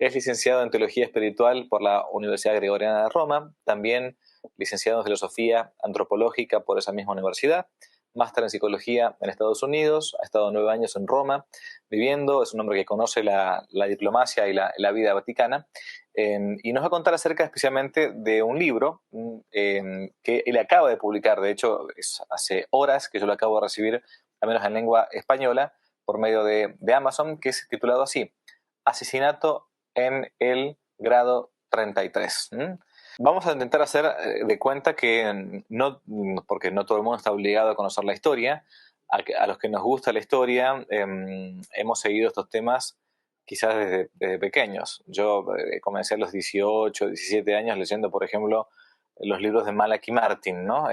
Es licenciado en Teología Espiritual por la Universidad Gregoriana de Roma, también licenciado en Filosofía Antropológica por esa misma universidad, máster en Psicología en Estados Unidos, ha estado 9 años en Roma viviendo, es un hombre que conoce la diplomacia y la vida vaticana, y nos va a contar acerca especialmente de un libro que él acaba de publicar. De hecho, hace horas que yo lo acabo de recibir, al menos en lengua española, por medio de Amazon, que es titulado así: Asesinato en el grado 33. Vamos a intentar hacer de cuenta que no, porque no todo el mundo está obligado a conocer la historia. A los que nos gusta la historia, hemos seguido estos temas quizás desde pequeños. Yo comencé a los 18, 17 años leyendo, por ejemplo, los libros de Malachi Martin, ¿no?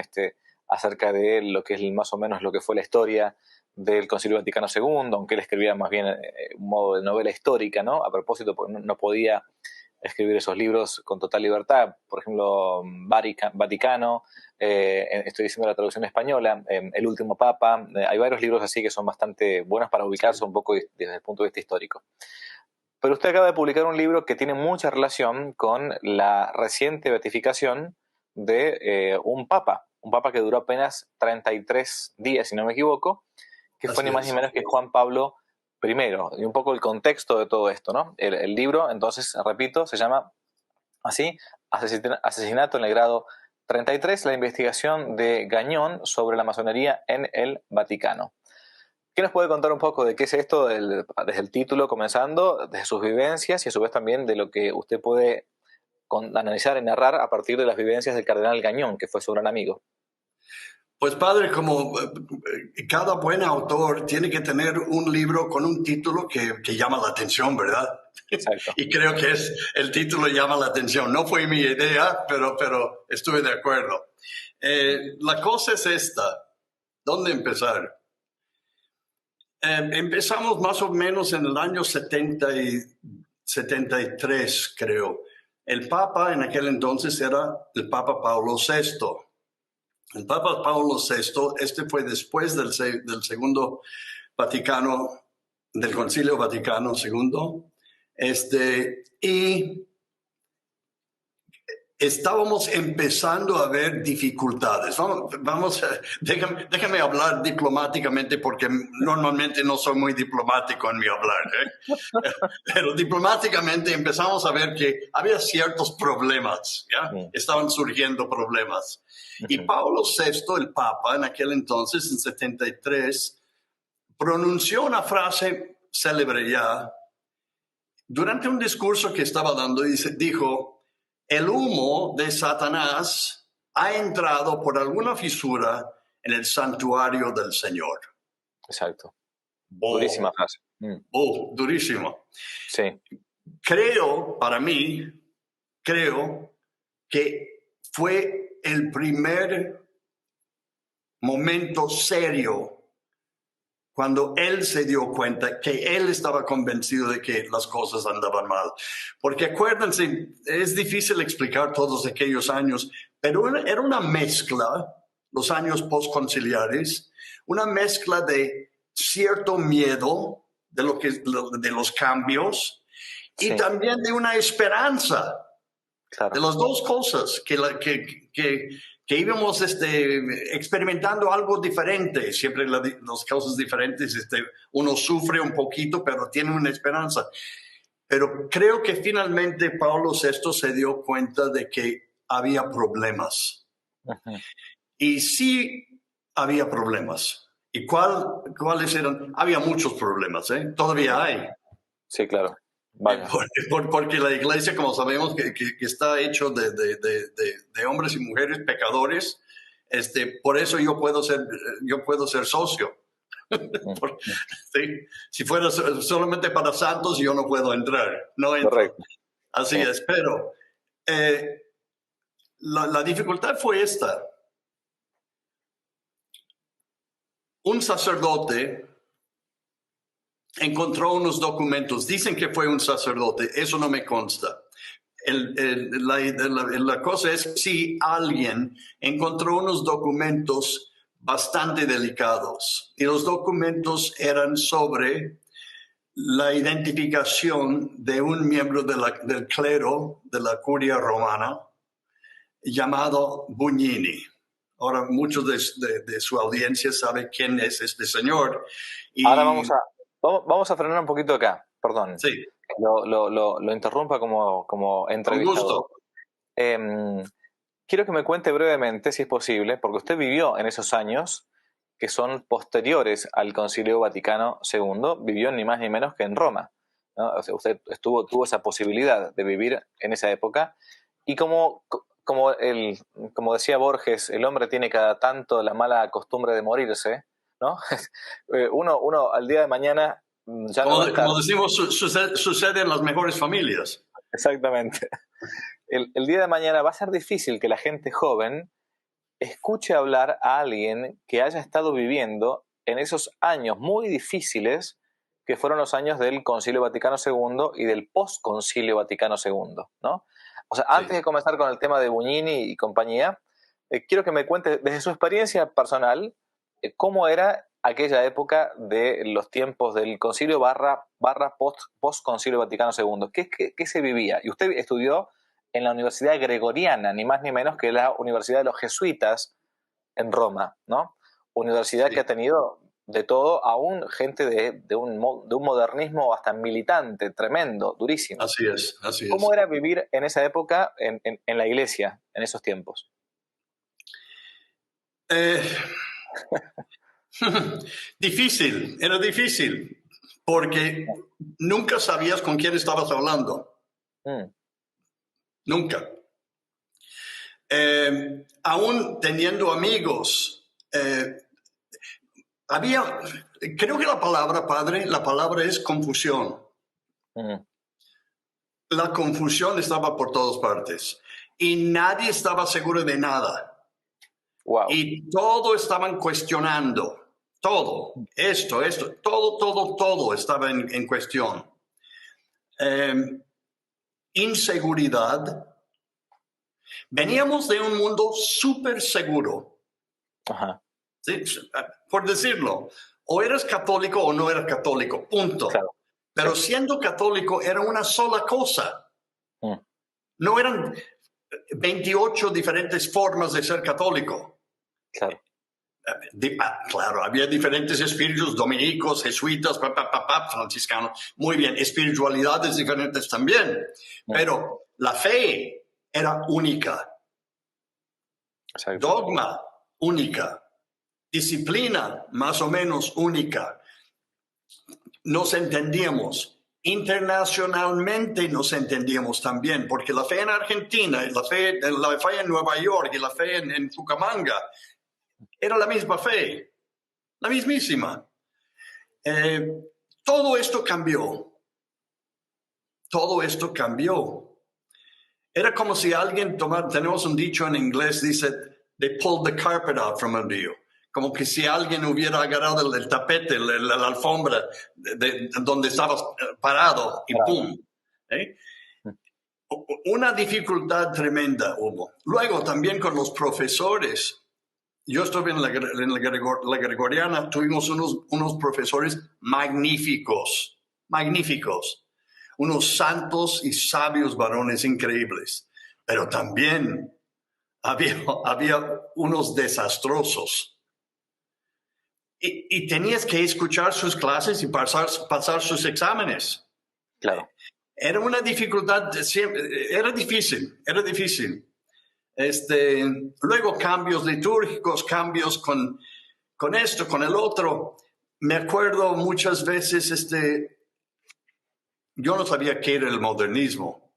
Acerca de lo que es más o menos lo que fue la historia del Concilio Vaticano II, aunque él escribía más bien un modo de novela histórica, ¿no? A propósito, porque no podía escribir esos libros con total libertad. Por ejemplo, Vaticano, estoy diciendo la traducción española, El último Papa, hay varios libros así que son bastante buenos para ubicarse un poco desde el punto de vista histórico. Pero usted acaba de publicar un libro que tiene mucha relación con la reciente beatificación de un papa que duró apenas 33 días, si no me equivoco, que fue ni más ni menos que Juan Pablo I, y un poco el contexto de todo esto, ¿no? El libro, entonces, repito, se llama así: Asesinato en el grado 33, la investigación de Gañón sobre la masonería en el Vaticano. ¿Qué nos puede contar un poco de qué es esto, desde el título comenzando, de sus vivencias y a su vez también de lo que usted puede analizar y narrar a partir de las vivencias del cardenal Gañón, que fue su gran amigo? Pues padre, como cada buen autor tiene que tener un libro con un título que llama la atención, ¿verdad? Exacto. Y creo que el título llama la atención. No fue mi idea, pero estuve de acuerdo. La cosa es esta. ¿Dónde empezar? Empezamos más o menos en el año 73, creo. El Papa en aquel entonces era el Papa Pablo VI. El Papa Pablo VI, fue después del segundo Vaticano, del Concilio Vaticano II, y estábamos empezando a ver dificultades. Déjame hablar diplomáticamente, porque normalmente no soy muy diplomático en mi hablar, pero diplomáticamente empezamos a ver que había ciertos problemas, ¿ya? Estaban surgiendo problemas. Y Pablo VI, el Papa, en aquel entonces, en 73, pronunció una frase célebre ya, durante un discurso que estaba dando, dijo: el humo de Satanás ha entrado por alguna fisura en el santuario del Señor. Exacto. Durísima frase. Durísimo. Sí. Creo que fue el primer momento serio cuando él se dio cuenta que él estaba convencido de que las cosas andaban mal. Porque acuérdense, es difícil explicar todos aquellos años, pero era una mezcla, los años postconciliares, una mezcla de cierto miedo de los cambios, sí, y también de una esperanza. Claro. De las dos cosas, que íbamos experimentando algo diferente. Siempre las cosas diferentes, uno sufre un poquito, pero tiene una esperanza. Pero creo que finalmente Pablo VI se dio cuenta de que había problemas. Uh-huh. Y sí había problemas. ¿Y cuáles eran? Había muchos problemas, ¿eh? Todavía hay. Sí, claro. Porque la iglesia, como sabemos, que está hecho de hombres y mujeres pecadores, por eso yo puedo ser socio. ¿Sí? Si fuera solamente para santos, yo no puedo entrar. No entro. Correcto. Así es, pero la dificultad fue esta. Un sacerdote encontró unos documentos. Dicen que fue un sacerdote. Eso no me consta. La cosa es si alguien encontró unos documentos bastante delicados. Y los documentos eran sobre la identificación de un miembro del clero de la curia romana llamado Bugnini. Ahora muchos de su audiencia saben quién es este señor. Y, ahora vamos a frenar un poquito acá, perdón. Sí. Lo interrumpa como entrevistador. Con gusto. Quiero que me cuente brevemente, si es posible, porque usted vivió en esos años que son posteriores al Concilio Vaticano II, vivió ni más ni menos que en Roma, ¿no? O sea, usted tuvo esa posibilidad de vivir en esa época, y como decía Borges, el hombre tiene cada tanto la mala costumbre de morirse, ¿no? Uno al día de mañana ya no va a estar. Como decimos, sucede en las mejores familias. Exactamente. El día de mañana va a ser difícil que la gente joven escuche hablar a alguien que haya estado viviendo en esos años muy difíciles que fueron los años del Concilio Vaticano II y del post-Concilio Vaticano II, ¿no? O sea, antes de comenzar con el tema de Bugnini y compañía, quiero que me cuente desde su experiencia personal cómo era aquella época de los tiempos del Concilio barra post-Concilio Vaticano II. ¿Qué se vivía? Y usted estudió en la Universidad Gregoriana, ni más ni menos que la Universidad de los Jesuitas en Roma, ¿no? Universidad que ha tenido de todo, aún gente de un modernismo hasta militante, tremendo, durísimo. Así es. ¿Cómo era vivir en esa época en la iglesia, en esos tiempos? Era difícil, porque nunca sabías con quién estabas hablando. Nunca. Aún teniendo amigos, creo que la palabra es confusión. La confusión estaba por todas partes y nadie estaba seguro de nada. Wow. Y todo estaban cuestionando. Todo, todo estaba en cuestión. Inseguridad. Veníamos de un mundo súper seguro. Ajá. ¿Sí? Por decirlo, o eras católico o no eras católico, punto. Claro. Pero siendo católico era una sola cosa. No eran 28 diferentes formas de ser católico. Claro. Claro, había diferentes espíritus, dominicos, jesuitas, franciscanos. Muy bien, espiritualidades diferentes también. Pero la fe era única. Exacto. Dogma, única. Disciplina, más o menos única. Nos entendíamos. Internacionalmente nos entendíamos también, porque la fe en Argentina, la fe en Nueva York y la fe en Bucaramanga era la misma fe, la mismísima. Todo esto cambió. Todo esto cambió. Era como si alguien tenemos un dicho en inglés, dice, they pulled the carpet out from under you. Como que si alguien hubiera agarrado el tapete, la alfombra de donde estabas parado y ¡pum! Una dificultad tremenda hubo. Luego también con los profesores. Yo estuve en la Gregoriana, tuvimos unos profesores magníficos, unos santos y sabios varones increíbles, pero también había unos desastrosos. Y tenías que escuchar sus clases y pasar sus exámenes. Claro. Era una dificultad, era difícil. Luego cambios litúrgicos, cambios con esto, con el otro. Me acuerdo muchas veces, yo no sabía qué era el modernismo.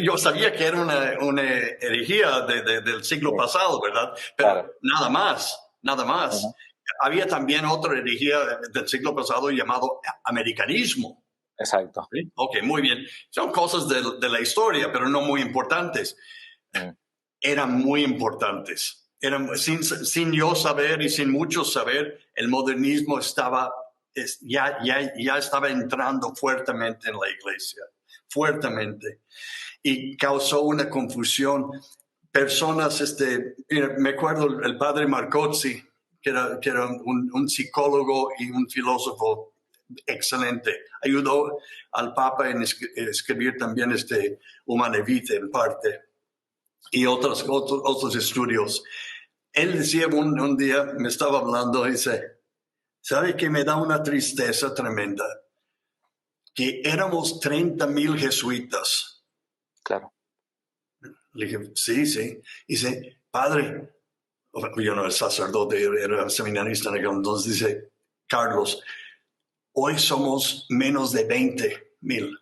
Yo sabía que era una herejía del siglo pasado, ¿verdad? Pero claro. nada más. Uh-huh. Había también otra herejía del siglo pasado llamado americanismo. Exacto. ¿Sí? Ok, muy bien. Son cosas de la historia, pero no muy importantes. Eran muy importantes. Sin yo saber y sin muchos saber, el modernismo ya estaba entrando fuertemente en la iglesia. Fuertemente. Y causó una confusión. Personas, me acuerdo el padre Marcozzi, que era un psicólogo y un filósofo excelente. Ayudó al Papa en escribir también Humanae Vitae en parte y otros estudios. Él decía un día, me estaba hablando, dice, ¿sabe que me da una tristeza tremenda? Que éramos 30,000 jesuitas. Claro. Le dije, sí. Dice, padre, yo no era sacerdote, era seminarista, entonces dice, Carlos, hoy somos menos de 20,000.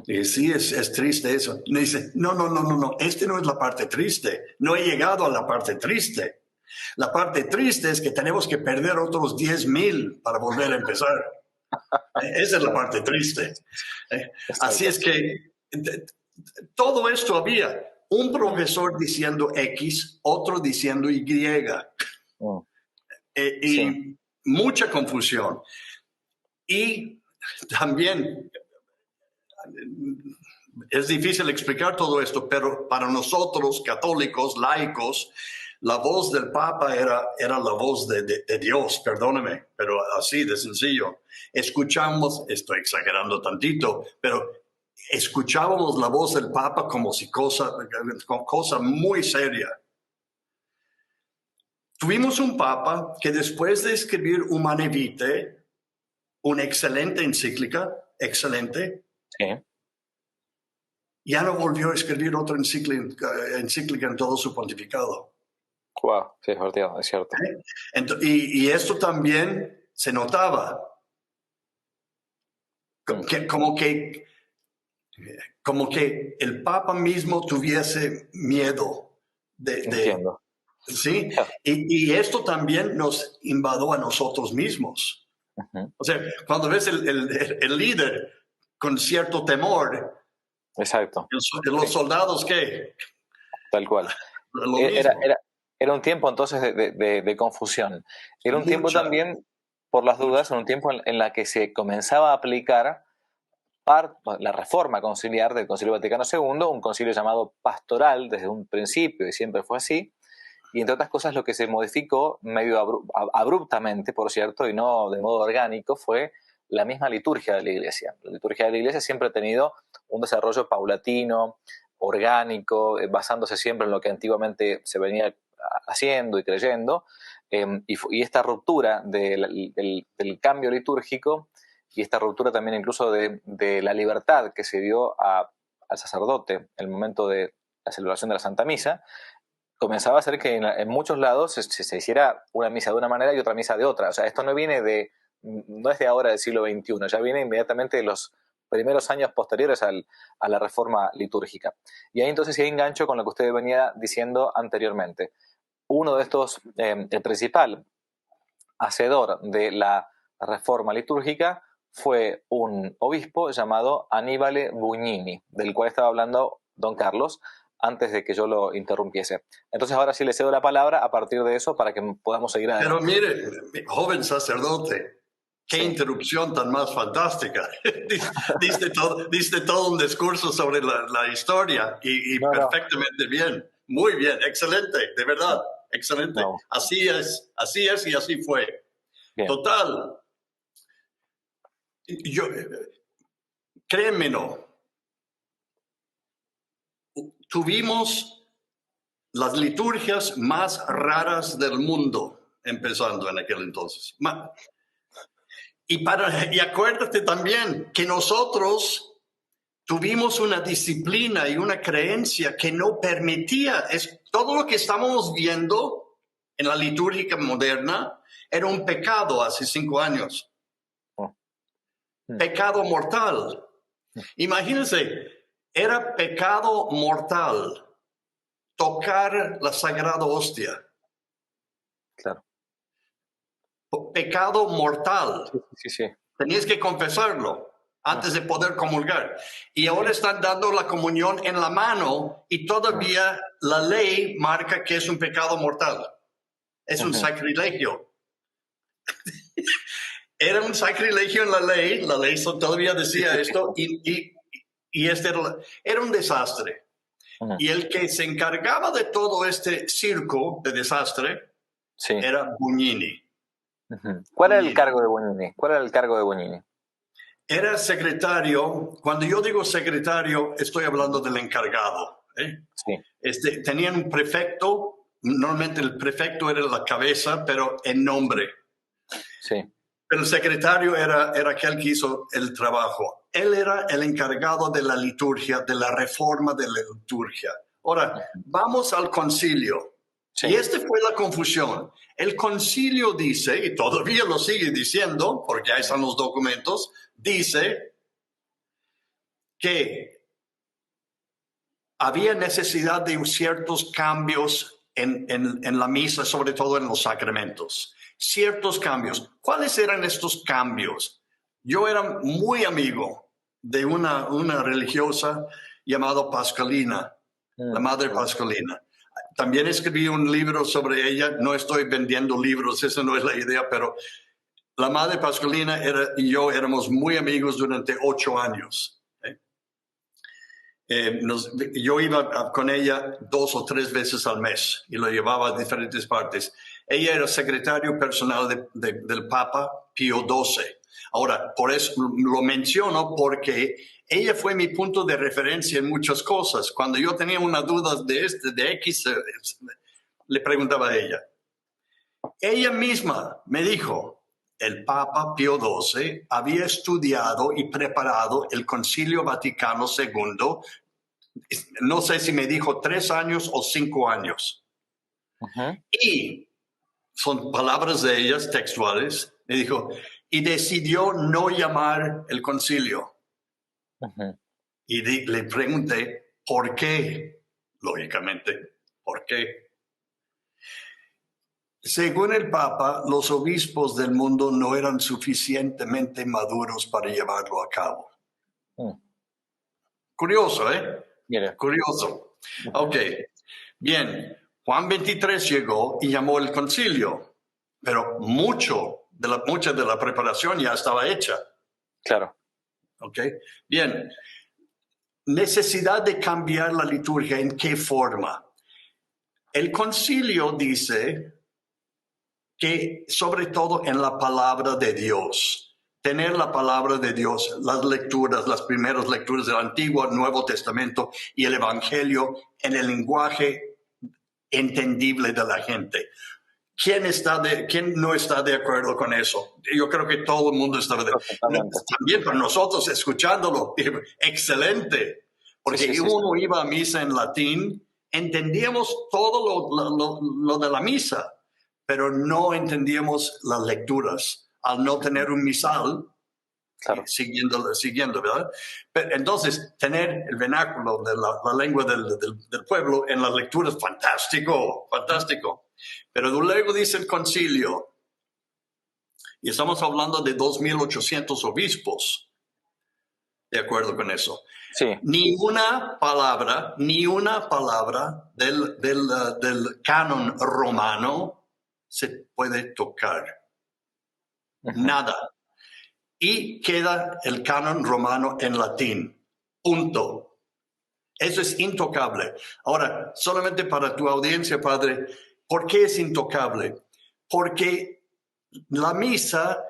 Dije, sí, es triste eso. Me dice, no, no es la parte triste. No he llegado a la parte triste. La parte triste es que tenemos que perder otros 10,000 para volver a empezar. Esa es la parte triste. Así es que todo esto había un profesor diciendo X, otro diciendo Y. Y mucha confusión. Y también es difícil explicar todo esto, pero para nosotros, católicos, laicos, la voz del Papa era la voz de Dios, perdóneme, pero así de sencillo. Escuchamos, estoy exagerando tantito, pero escuchábamos la voz del Papa como si cosa muy seria. Tuvimos un Papa que después de escribir Humanae Vitae, una excelente encíclica, excelente, ya no volvió a escribir otra encíclica en todo su pontificado. Wow, sí, es cierto. Y esto también se notaba. Como que el Papa mismo tuviese miedo Entiendo. ¿sí? Y esto también nos invadió a nosotros mismos. O sea, cuando ves el líder con cierto temor, exacto. Los soldados, ¿qué? Tal cual. Era un tiempo entonces de confusión. Era un tiempo también, por las dudas, un tiempo en la que se comenzaba a aplicar la reforma conciliar del Concilio Vaticano II, un concilio llamado pastoral desde un principio y siempre fue así. Y entre otras cosas lo que se modificó medio abruptamente, por cierto, y no de modo orgánico, fue la misma liturgia de la Iglesia. La liturgia de la Iglesia siempre ha tenido un desarrollo paulatino, orgánico, basándose siempre en lo que antiguamente se venía haciendo y creyendo, y esta ruptura del cambio litúrgico y esta ruptura también incluso de la libertad que se dio al sacerdote en el momento de la celebración de la Santa Misa, comenzaba a ser que en muchos lados se hiciera una misa de una manera y otra misa de otra. O sea, esto no es de ahora del siglo XXI, ya viene inmediatamente de los primeros años posteriores a la reforma litúrgica. Y ahí entonces sí engancho con lo que usted venía diciendo anteriormente. Uno de estos, el principal hacedor de la reforma litúrgica fue un obispo llamado Aníbale Bugnini, del cual estaba hablando don Carlos antes de que yo lo interrumpiese. Entonces ahora sí le cedo la palabra a partir de eso para que podamos seguir adelante. Pero mire, joven sacerdote, qué interrupción tan más fantástica. diste todo un discurso sobre la historia y perfectamente bien. Muy bien, excelente, de verdad, excelente. No. Así es y así fue. Bien. Total. Créeme, tuvimos las liturgias más raras del mundo, empezando en aquel entonces. Y acuérdate también que nosotros tuvimos una disciplina y una creencia que no permitía, todo lo que estamos viendo en la liturgia moderna era un pecado hace 5 años. Pecado mortal. Imagínense, era pecado mortal tocar la sagrada hostia. Claro. Pecado mortal. Sí. Tenías que confesarlo antes de poder comulgar. Y ahora están dando la comunión en la mano y todavía la ley marca que es un pecado mortal. Es un sacrilegio. Era un sacrilegio en la ley todavía decía esto y este era un desastre. Y el que se encargaba de todo este circo de desastre era Bugnini. Ujú. ¿Cuál era el Y cargo de Buñini? ¿Cuál era el cargo de Buñini? era secretario. Cuando yo digo secretario, estoy hablando del encargado. Sí, Tenían un prefecto. Normalmente el prefecto era la cabeza, pero en nombre. sí. Pero el secretario era aquel que hizo el trabajo. Él era el encargado de la liturgia, de la reforma de la liturgia. Ahora, Ujú. vamos al concilio. Y Sí, esta fue la confusión. El concilio dice, y todavía lo sigue diciendo, porque ahí están los documentos, dice que había necesidad de ciertos cambios en la misa, sobre todo en los sacramentos. Ciertos cambios. ¿Cuáles eran estos cambios? Yo era muy amigo de una religiosa llamada Pascalina, la mm, Madre sí, Pascalina. También escribí un libro sobre ella. No estoy vendiendo libros, esa no es la idea, pero la Madre Pascalina y yo éramos muy amigos durante 8 años. Yo iba con ella 2 o 3 veces al mes y lo llevaba a diferentes partes. Ella era secretario personal del Papa Pío XII. Ahora, por eso lo menciono porque ella fue mi punto de referencia en muchas cosas. Cuando yo tenía una duda de X, le preguntaba a ella. Ella misma me dijo, el Papa Pío XII había estudiado y preparado el Concilio Vaticano II. No sé si me dijo 3 años o 5 años. ujú, Y son palabras de ellas textuales. Me dijo, y decidió no llamar el concilio. ujú. Y le pregunté, ¿por qué? Lógicamente, ¿por qué? Según el Papa, los obispos del mundo no eran suficientemente maduros para llevarlo a cabo. Mm, Curioso, ¿eh? mire, Curioso. ujú, Ok, bien. Juan 23 llegó y llamó el concilio, pero mucha de la preparación ya estaba hecha. claro. Ok, bien. Necesidad de cambiar la liturgia, ¿en qué forma? El concilio dice que sobre todo en la palabra de Dios, tener la palabra de Dios, las lecturas, las primeras lecturas del Antiguo, Nuevo Testamento y el Evangelio en el lenguaje entendible de la gente. ¿Quién no está de acuerdo con eso? Yo creo que todo el mundo está de acuerdo. Totalmente. También para nosotros escuchándolo, excelente, Sí, sí, porque sí, sí. uno iba a misa en latín, entendíamos todo lo de la misa, pero no entendíamos las lecturas. Al no Ujú, tener un misal, claro. siguiendo, ¿verdad? Pero entonces, tener el vernáculo de la lengua del pueblo en las lecturas, fantástico, Ujú. fantástico. Pero luego dice el concilio, y estamos hablando de 2.800 obispos, de acuerdo con eso. Sí. Ni una palabra del canon romano se puede tocar. Ujú, Nada. Y queda el canon romano en latín. Punto. Eso es intocable. Ahora, solamente para tu audiencia, padre, ¿por qué es intocable? Porque la misa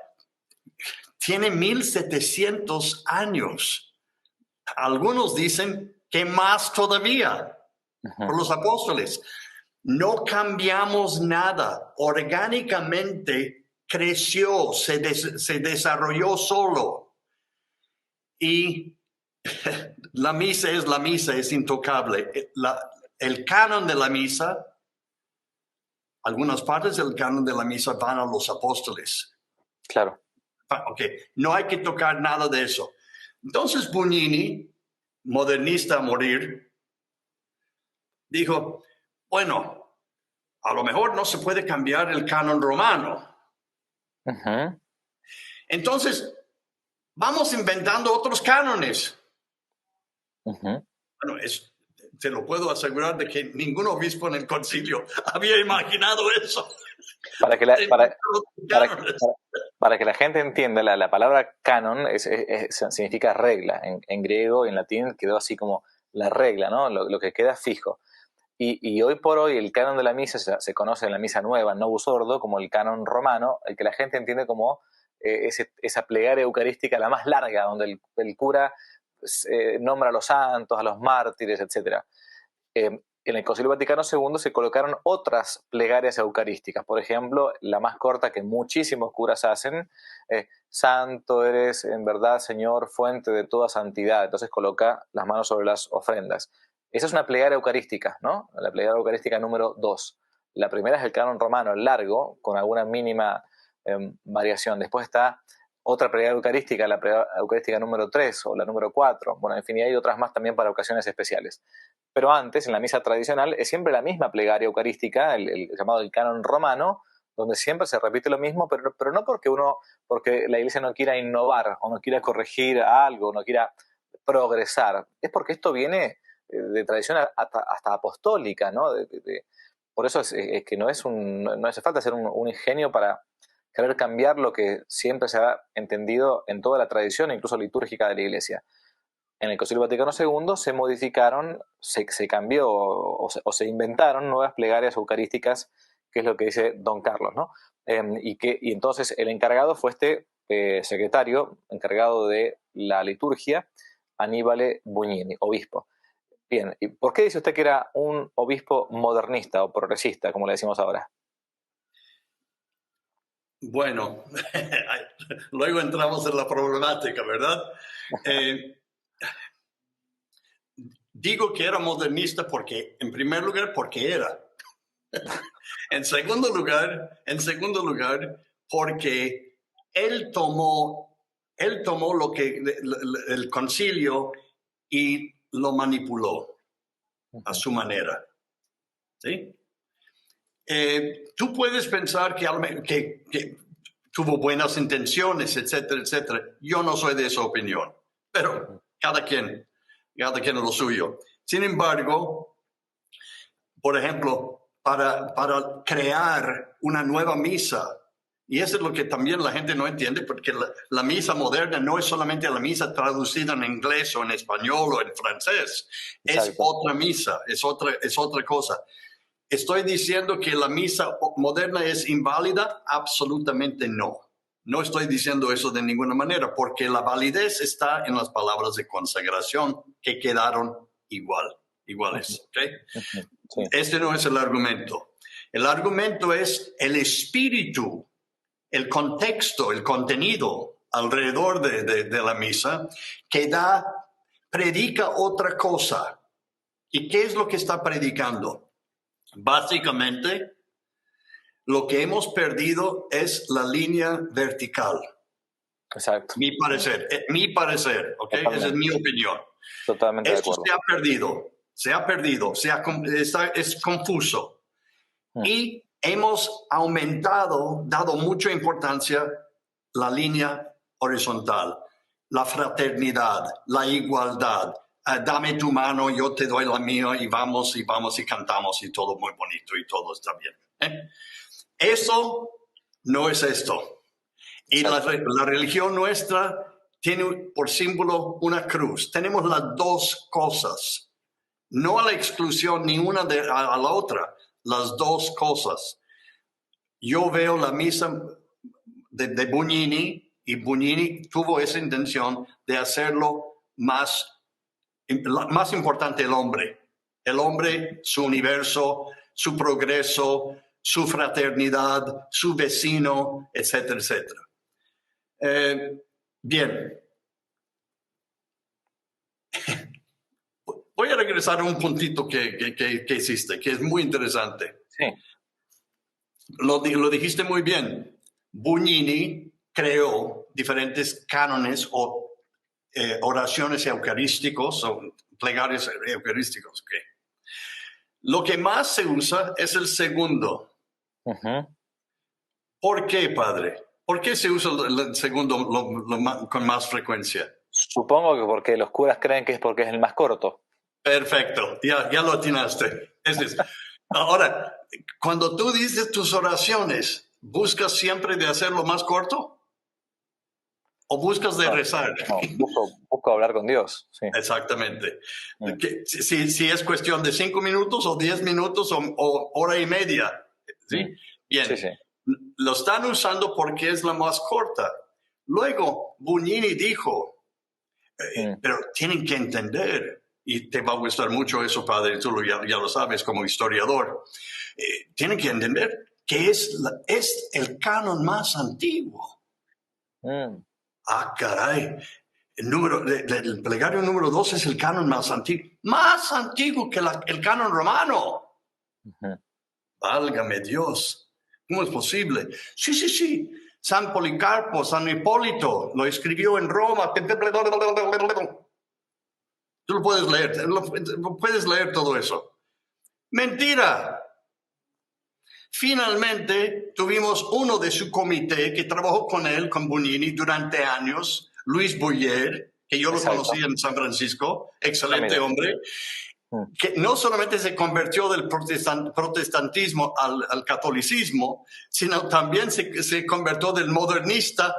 tiene 1.700 años. Algunos dicen que más todavía ujú. por los apóstoles. No cambiamos nada. Orgánicamente creció, se desarrolló solo. Y la misa, es intocable. El canon de la misa, algunas partes del canon de la misa van a los apóstoles. Claro. Ok, no hay que tocar nada de eso. Entonces Bugnini, modernista a morir, dijo, bueno, a lo mejor no se puede cambiar el canon romano. Ujú, Entonces, vamos inventando otros cánones. ujú. Bueno, te lo puedo asegurar de que ningún obispo en el concilio había imaginado eso. Para que la, para, para, Cánones. para, para que la gente entienda, la palabra canon significa regla. En griego y en latín quedó así como la regla, ¿no? Lo que queda fijo. Y hoy por hoy el canon de la misa se conoce en la misa nueva, Novus Ordo, como el canon romano, el que la gente entiende como esa plegaria eucarística la más larga, donde el cura nombra a los santos, a los mártires, etc. En el Concilio Vaticano II se colocaron otras plegarias eucarísticas. Por ejemplo, la más corta que muchísimos curas hacen, Santo eres en verdad, Señor, fuente de toda santidad. Entonces coloca las manos sobre las ofrendas. Esa es una plegaria eucarística, ¿no? La plegaria eucarística número 2. La primera es el canon romano, el largo, con alguna mínima variación. Después está otra plegaria eucarística, la plegaria eucarística número 3 o la número 4. Bueno, en fin, y hay otras más también para ocasiones especiales. Pero antes, en la misa tradicional, es siempre la misma plegaria eucarística, el llamado el canon romano, donde siempre se repite lo mismo, pero no porque la Iglesia no quiera innovar o no quiera corregir algo, o no quiera progresar. Es porque esto viene de tradición hasta apostólica, ¿no? Por eso es que no hace falta ser un ingenio para querer cambiar lo que siempre se ha entendido en toda la tradición, incluso litúrgica de la Iglesia. En el Concilio Vaticano II se modificaron, se cambió o se inventaron nuevas plegarias eucarísticas, que es lo que dice Don Carlos, ¿no? Y entonces el encargado fue este secretario, encargado de la liturgia, Aníbal Bugnini, obispo. Bien, ¿y por qué dice usted que era un obispo modernista o progresista, como le decimos ahora? Bueno, luego entramos en la problemática, ¿verdad? Digo que era modernista porque, en primer lugar, porque era. En segundo lugar, porque él tomó lo que el concilio y lo manipuló a su manera. ¿Sí? Tú puedes pensar que tuvo buenas intenciones, etcétera, etcétera. Yo no soy de esa opinión, pero cada quien es lo suyo. Sin embargo, por ejemplo, para crear una nueva misa, y eso es lo que también la gente no entiende, porque la misa moderna no es solamente la misa traducida en inglés o en español o en francés, es otra misa, es otra cosa. ¿Estoy diciendo que la misa moderna es inválida? Absolutamente no. No estoy diciendo eso de ninguna manera, porque la validez está en las palabras de consagración que quedaron iguales. ¿Okay? Sí. Este no es el argumento. El argumento es el espíritu, el contexto, el contenido alrededor de la misa que predica otra cosa. ¿Y qué es lo que está predicando? Básicamente, lo que hemos perdido es la línea vertical. Exacto. Mi parecer, ¿ok? Esa es mi opinión. Totalmente de acuerdo. Se ha perdido, es confuso. Y hemos dado mucha importancia la línea horizontal, la fraternidad, la igualdad. Dame tu mano, yo te doy la mía y vamos y cantamos y todo muy bonito y todo está bien. Eso no es esto. Y la religión nuestra tiene por símbolo una cruz. Tenemos las dos cosas. No a la exclusión ni una a la otra. Las dos cosas. Yo veo la misa de Bugnini y Bugnini tuvo esa intención de hacerlo más importante el hombre, su universo, su progreso, su fraternidad, su vecino, etcétera, etcétera. Bien. Voy a regresar a un puntito que hiciste, que es muy interesante. Sí. Lo dijiste muy bien. Bugnini creó diferentes cánones o oraciones eucarísticos o plegarias eucarísticos. Okay. Lo que más se usa es el segundo. ¿Por qué, padre? ¿Por qué se usa el segundo con más frecuencia? Supongo que porque los curas creen que es porque es el más corto. Perfecto, ya lo atinaste. Ahora, cuando tú dices tus oraciones, ¿buscas siempre de hacerlo más corto? o buscas de rezar? No, busco hablar con Dios. Sí. Exactamente. Si es cuestión de 5 minutos o 10 minutos o hora y media. ¿Sí? Bien. Sí, sí. Lo están usando porque es la más corta. Luego, Bugnini dijo, pero tienen que entender, y te va a gustar mucho eso, padre, tú ya lo sabes como historiador, tienen que entender que es el canon más antiguo. Ah, caray. El plegario número 2 es el canon más antiguo que el canon romano. Válgame Dios. ¿Cómo es posible? Sí. San Policarpo, San Hipólito, lo escribió en Roma. Tú lo puedes leer, puedes leer todo eso. Mentira. Finalmente tuvimos uno de su comité que trabajó con él, con Bugnini, durante años, Luis Boyer, que yo lo conocí en San Francisco, excelente hombre, que no solamente se convirtió del protestantismo al catolicismo, sino también se convirtió del modernista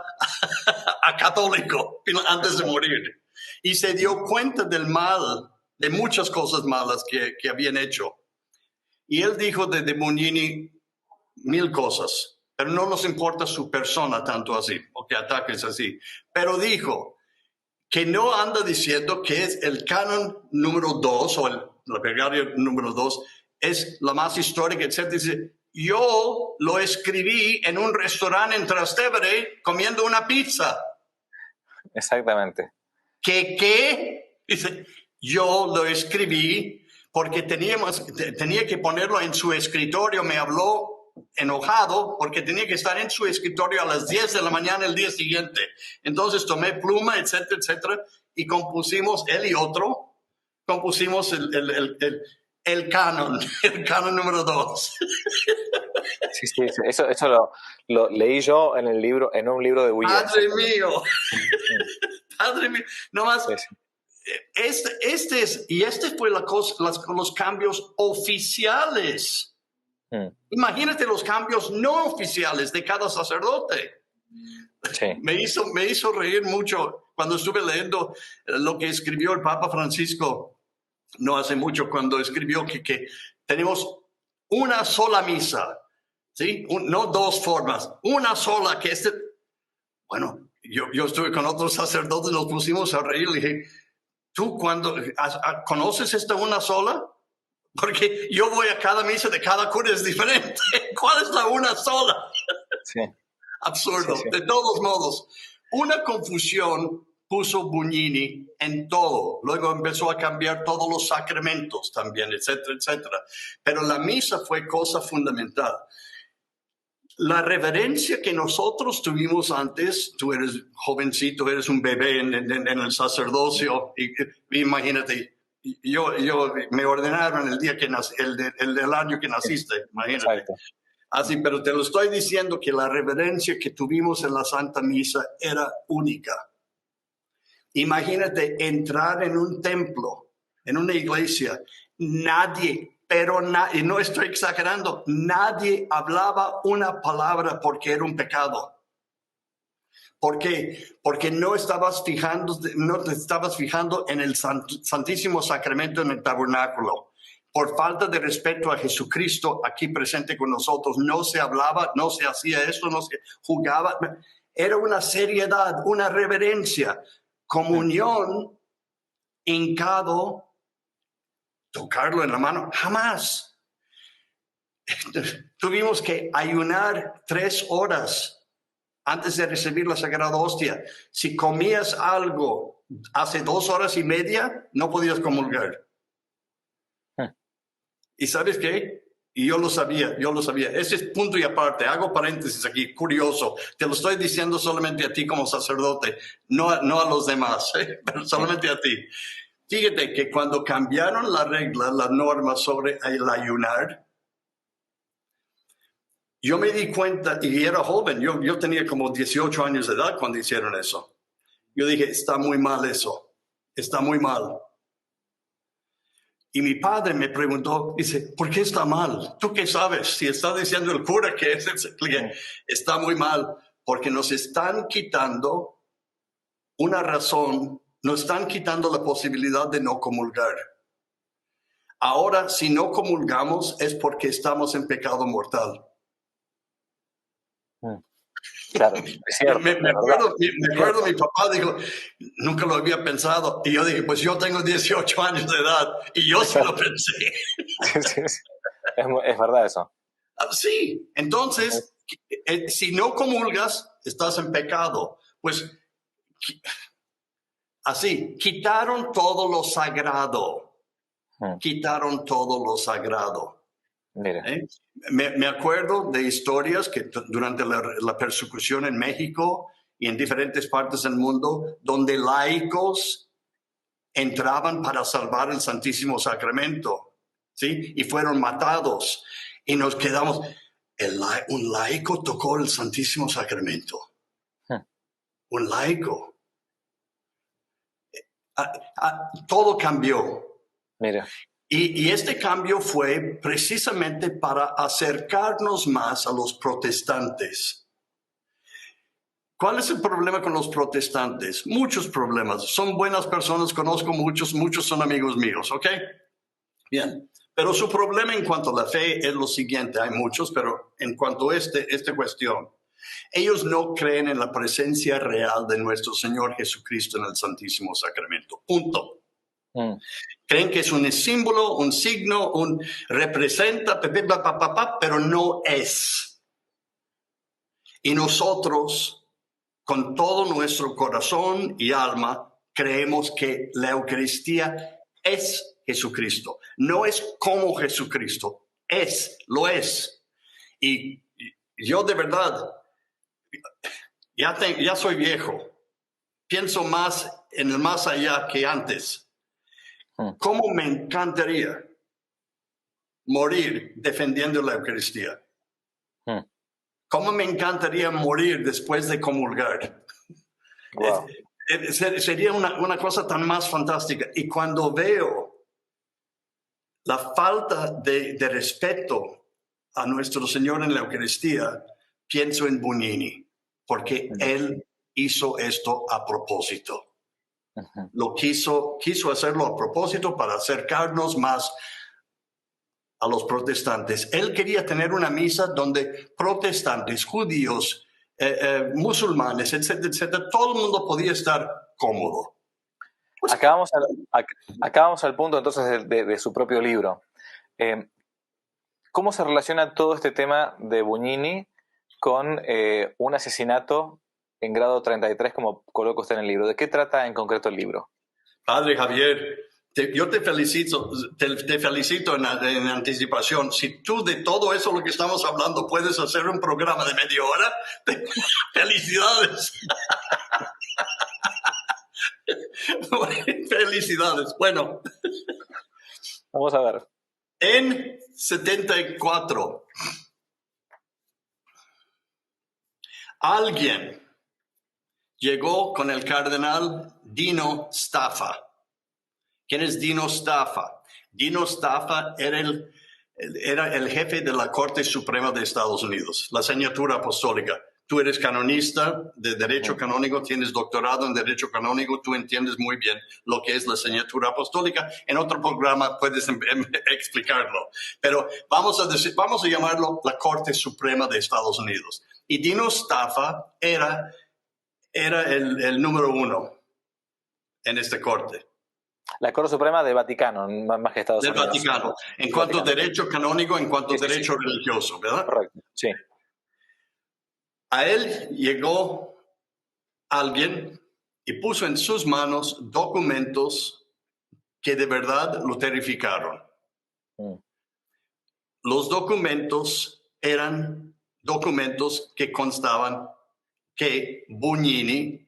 a católico antes de morir. Y se dio cuenta del mal, de muchas cosas malas que habían hecho. Y él dijo de Bugnini 1000 cosas, pero no nos importa su persona tanto así, o que ataques así. Pero dijo que no anda diciendo que es el canon número 2 o la plegaria número 2 es la más histórica, etc. Dice, yo lo escribí en un restaurante en Trastevere comiendo una pizza. Exactamente. ¿Qué? Dice, yo lo escribí porque tenía que ponerlo en su escritorio. Me habló enojado porque tenía que estar en su escritorio a las 10 de la mañana el día siguiente. Entonces tomé pluma, etcétera, etcétera, y compusimos, él y otro, compusimos el canon número 2. Sí. Eso lo leí yo en un libro de Williams. Padre mío. Padre mío. No más. Sí. Este fue los cambios oficiales. Imagínate los cambios no oficiales de cada sacerdote. Sí. Me hizo reír mucho cuando estuve leyendo lo que escribió el Papa Francisco no hace mucho, cuando escribió que tenemos una sola misa, ¿sí? No 2 formas, una sola que Bueno, yo estuve con otros sacerdotes, nos pusimos a reír y dije, ¿tú conoces esta una sola? Porque yo voy a cada misa de cada cura es diferente. ¿Cuál es la una sola? Sí. Absurdo. Sí. De todos modos, una confusión puso Bugnini en todo. Luego empezó a cambiar todos los sacramentos también, etcétera, etcétera. Pero la misa fue cosa fundamental. La reverencia que nosotros tuvimos antes, tú eres jovencito, eres un bebé en el sacerdocio, y imagínate, yo me ordenaron el día que nací, el año que naciste, imagínate. Exacto. Así, pero te lo estoy diciendo que la reverencia que tuvimos en la Santa Misa era única. Imagínate entrar en un templo, en una iglesia, nadie, y no estoy exagerando, nadie hablaba una palabra porque era un pecado. ¿Por qué? Porque no te estabas fijando en el Santísimo Sacramento en el tabernáculo. Por falta de respeto a Jesucristo aquí presente con nosotros, no se hablaba, no se hacía esto, no se jugaba. Era una seriedad, una reverencia, comunión, hincado, tocarlo en la mano, jamás. Tuvimos que ayunar 3 horas antes de recibir la Sagrada Hostia. Si comías algo hace 2 horas y media, no podías comulgar. ¿Y sabes qué? Y yo lo sabía. Ese es punto y aparte. Hago paréntesis aquí, curioso. Te lo estoy diciendo solamente a ti como sacerdote, no a los demás, pero solamente a ti. Fíjate que cuando cambiaron la regla, la norma sobre el ayunar, yo me di cuenta, y era joven, yo tenía como 18 años de edad cuando hicieron eso. Yo dije, está muy mal eso, está muy mal. Y mi padre me preguntó, dice, ¿por qué está mal? ¿Tú qué sabes? Si está diciendo el cura que está muy mal, porque nos están quitando una razón, nos están quitando la posibilidad de no comulgar. Ahora, si no comulgamos es porque estamos en pecado mortal. Claro, es cierto. Me acuerdo, mi papá dijo, nunca lo había pensado. Y yo dije, pues yo tengo 18 años de edad y yo sí lo pensé. Sí. Es verdad eso. Sí, entonces, si no comulgas, estás en pecado. Pues así, quitaron todo lo sagrado. Quitaron todo lo sagrado. Mira. Me acuerdo de historias que durante la persecución en México y en diferentes partes del mundo, donde laicos entraban para salvar el Santísimo Sacramento, ¿sí? Y fueron matados. Y nos quedamos, un laico tocó el Santísimo Sacramento. Un laico. Todo cambió. Mira. Y este cambio fue precisamente para acercarnos más a los protestantes. ¿Cuál es el problema con los protestantes? Muchos problemas. Son buenas personas, conozco muchos son amigos míos, ¿ok? Bien. Pero su problema en cuanto a la fe es lo siguiente. Hay muchos, pero en cuanto a esta cuestión, ellos no creen en la presencia real de nuestro Señor Jesucristo en el Santísimo Sacramento. Punto. Creen que es un símbolo, un signo, representa, pero no es. Y nosotros, con todo nuestro corazón y alma, creemos que la Eucaristía es Jesucristo. No es como Jesucristo, lo es. Y yo de verdad, ya soy viejo, pienso más en el más allá que antes. ¿Cómo me encantaría morir defendiendo la Eucaristía? ¿Cómo me encantaría morir después de comulgar? Wow. Sería una cosa tan más fantástica. Y cuando veo la falta de respeto a nuestro Señor en la Eucaristía, pienso en Bugnini, porque él hizo esto a propósito. Lo quiso hacerlo a propósito para acercarnos más a los protestantes. Él quería tener una misa donde protestantes, judíos, musulmanes, etcétera, todo el mundo podía estar cómodo. Pues, acabamos al punto entonces de su propio libro. ¿Cómo se relaciona todo este tema de Bugnini con un asesinato en grado 33, como coloca usted en el libro? ¿De qué trata en concreto el libro? Padre Javier, yo te felicito en anticipación. Si tú de todo eso lo que estamos hablando puedes hacer un programa de media hora, felicidades. Felicidades. Bueno. Vamos a ver. En 74, alguien llegó con el cardenal Dino Staffa. ¿Quién es Dino Staffa? Dino Staffa era el jefe de la Corte Suprema de Estados Unidos, la Señatura Apostólica. Tú eres canonista de Derecho Canónico, tienes doctorado en Derecho Canónico, tú entiendes muy bien lo que es la Señatura Apostólica. En otro programa puedes explicarlo. Pero vamos a llamarlo la Corte Suprema de Estados Unidos. Y Dino Staffa era el número 1 en esta corte. La Corte Suprema del Vaticano, más que Estados Unidos. Del Vaticano. En cuanto a derecho canónico, en cuanto a derecho religioso, ¿verdad? Correcto, sí. A él llegó alguien y puso en sus manos documentos que de verdad lo terrificaron. Los documentos eran documentos que constaban que Bugnini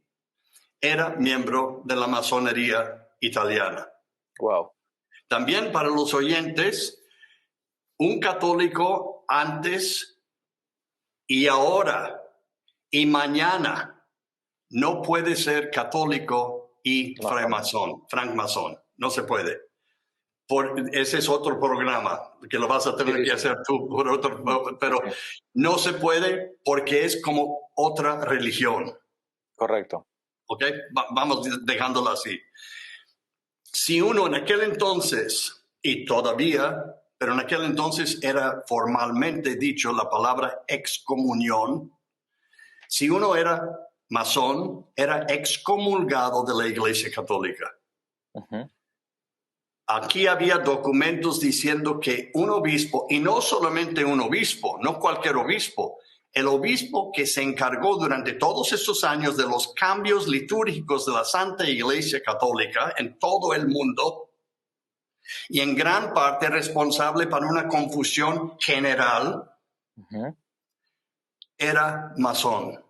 era miembro de la masonería italiana. Wow. También para los oyentes, un católico antes y ahora y mañana no puede ser católico y francmasón. No se puede. Ese es otro programa que lo vas a tener que hacer tú por otro, pero no se puede porque es como otra religión. Correcto. ¿ok? Vamos dejándolo así. Si uno en aquel entonces, y todavía, pero en aquel entonces era formalmente dicho la palabra excomunión, si uno era masón, era excomulgado de la Iglesia Católica. Ujú. Aquí había documentos diciendo que un obispo, y no solamente un obispo, no cualquier obispo, el obispo que se encargó durante todos estos años de los cambios litúrgicos de la Santa Iglesia Católica en todo el mundo, y en gran parte responsable para una confusión general, Ujú. era masón.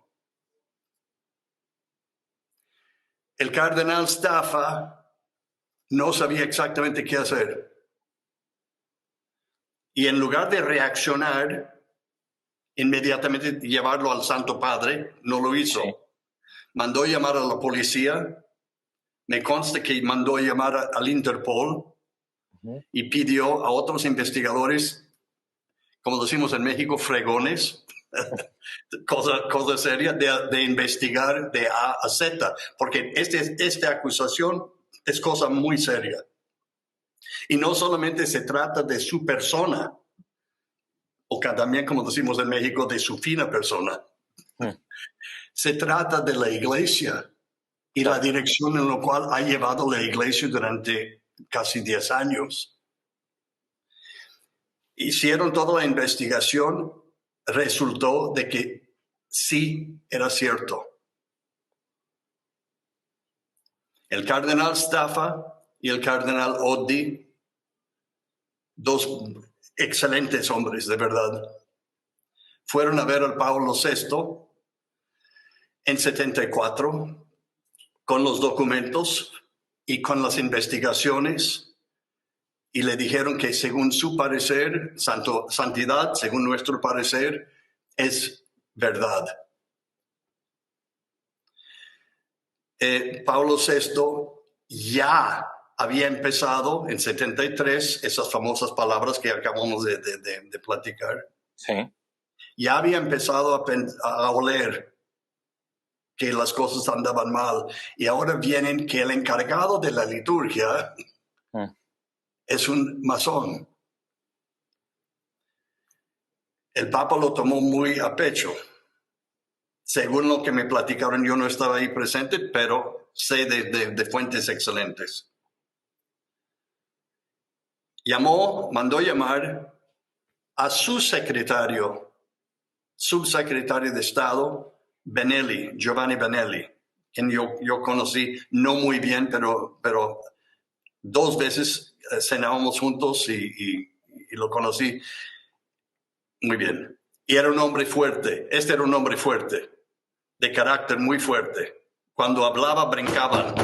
El cardenal Staffa no sabía exactamente qué hacer. Y en lugar de reaccionar, inmediatamente llevarlo al Santo Padre, no lo hizo. Sí. Mandó llamar a la policía, me consta que mandó llamar al Interpol Ujú. y pidió a otros investigadores, como decimos en México, fregones, cosa seria, de investigar de A a Z, porque esta acusación es cosa muy seria. Y no solamente se trata de su persona, o también, como decimos en México, de su fina persona. Mm. Se trata de la iglesia y la Claro. dirección en la cual ha llevado la iglesia durante casi 10 años. Hicieron toda la investigación, resultó de que sí era cierto. El cardenal Staffa y el cardenal Oddi, dos excelentes hombres, de verdad, fueron a ver al Pablo VI en 74 con los documentos y con las investigaciones, y le dijeron que según su parecer, santidad, según nuestro parecer, es verdad. Pablo VI ya había empezado en 73, esas famosas palabras que acabamos de platicar, Sí. ya había empezado a oler que las cosas andaban mal, y ahora vienen que el encargado de la liturgia Mm. es un masón. El Papa lo tomó muy a pecho. Según lo que me platicaron, yo no estaba ahí presente, pero sé de fuentes excelentes. Mandó llamar a su subsecretario de Estado, Giovanni Benelli, quien yo conocí no muy bien, pero 2 veces cenábamos juntos y lo conocí muy bien. Y era un hombre fuerte. Este era un hombre fuerte, de carácter muy fuerte. Cuando hablaba, brincaban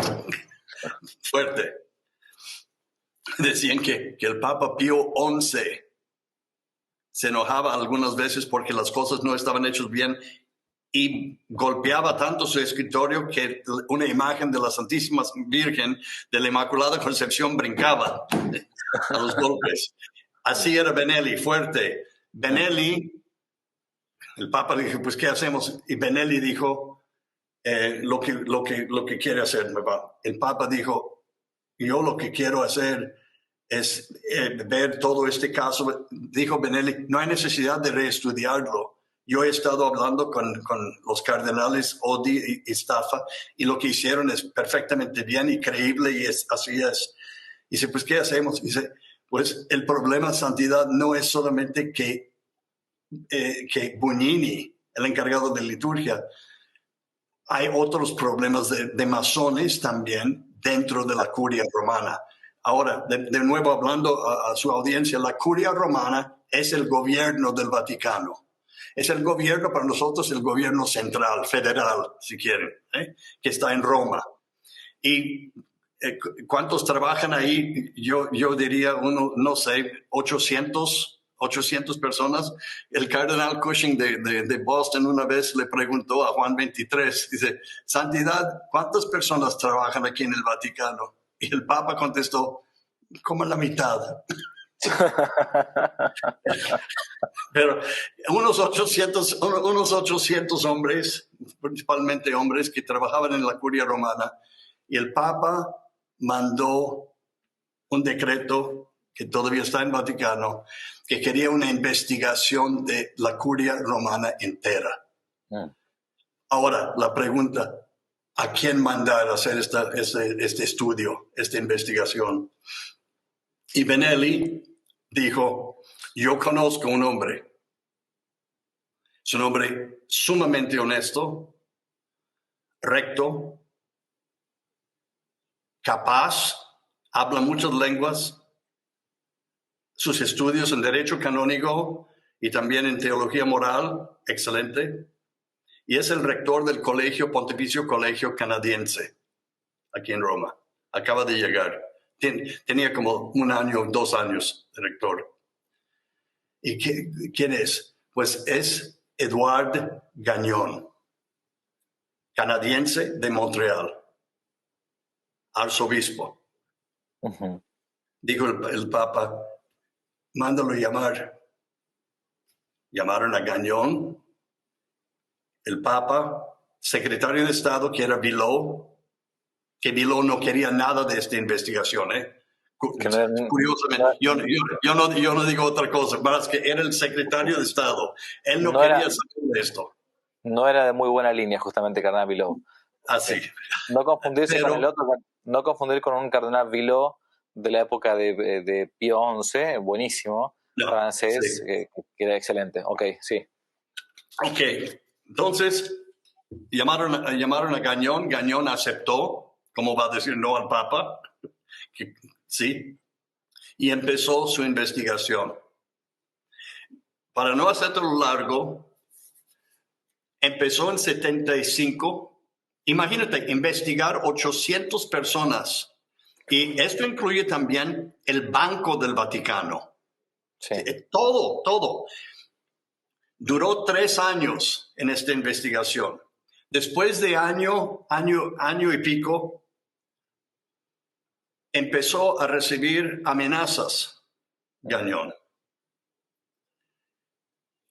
fuerte. Decían que el Papa Pío XI se enojaba algunas veces porque las cosas no estaban hechas bien y golpeaba tanto su escritorio que una imagen de la Santísima Virgen de la Inmaculada Concepción brincaba a los golpes. Así era Benelli, fuerte. Benelli, el Papa le dijo, pues, ¿qué hacemos? Y Benelli dijo, lo que quiere hacer. El Papa dijo, yo lo que quiero hacer es ver todo este caso. Dijo Benelli, no hay necesidad de reestudiarlo. Yo he estado hablando con los cardenales Oddi y Staffa, y lo que hicieron es perfectamente bien y creíble, y así es. Dice, pues, ¿qué hacemos? Dice, pues el problema de santidad no es solamente que Bugnini, el encargado de liturgia, hay otros problemas de masones también dentro de la curia romana. Ahora, de nuevo hablando a su audiencia, la curia romana es el gobierno del Vaticano. Es el gobierno, para nosotros, el gobierno central, federal, si quieren, que está en Roma. Y ¿cuántos trabajan ahí? Yo diría, no sé, 800 personas. El cardenal Cushing de Boston una vez le preguntó a Juan XXIII, dice, Santidad, ¿cuántas personas trabajan aquí en el Vaticano? Y el Papa contestó, como la mitad. Pero unos 800 hombres, principalmente hombres, que trabajaban en la curia romana, y el Papa mandó un decreto que todavía está en Vaticano, que quería una investigación de la curia romana entera. Ahora, la pregunta, ¿a quién mandar a hacer este estudio, esta investigación? Y Benelli dijo, yo conozco un hombre. Es un hombre sumamente honesto, recto, capaz, habla muchas lenguas, sus estudios en Derecho Canónico y también en Teología Moral, excelente. Y es el rector del Pontificio Colegio Canadiense, aquí en Roma. Acaba de llegar. Tenía como 1 año, 2 años de rector. ¿Y quién es? Pues es Edouard Gagnon, canadiense de Montreal, arzobispo. Uh-huh. Dijo el Papa, mándalo llamar. Llamaron a Gagnon, el Papa, secretario de Estado, que era Villot, que Villot no quería nada de esta investigación. Curiosamente, yo no digo otra cosa, más que era el secretario de Estado. Él no quería saber de esto. No era de muy buena línea, justamente, Cardenal Villot. Así. No confundirse con el otro, no confundir con un Cardenal Villot de la época de Pío XI, buenísimo, francés, sí. que era excelente. Ok, sí. Ok, entonces llamaron a Gagnon. Gagnon aceptó, ¿cómo va a decir no al Papa? Sí, y empezó su investigación. Para no hacerlo largo, empezó en 75. Imagínate, investigar 800 personas. Y esto incluye también el Banco del Vaticano. Sí. Todo. Duró 3 años en esta investigación. Después de año y pico, empezó a recibir amenazas, Gagnon.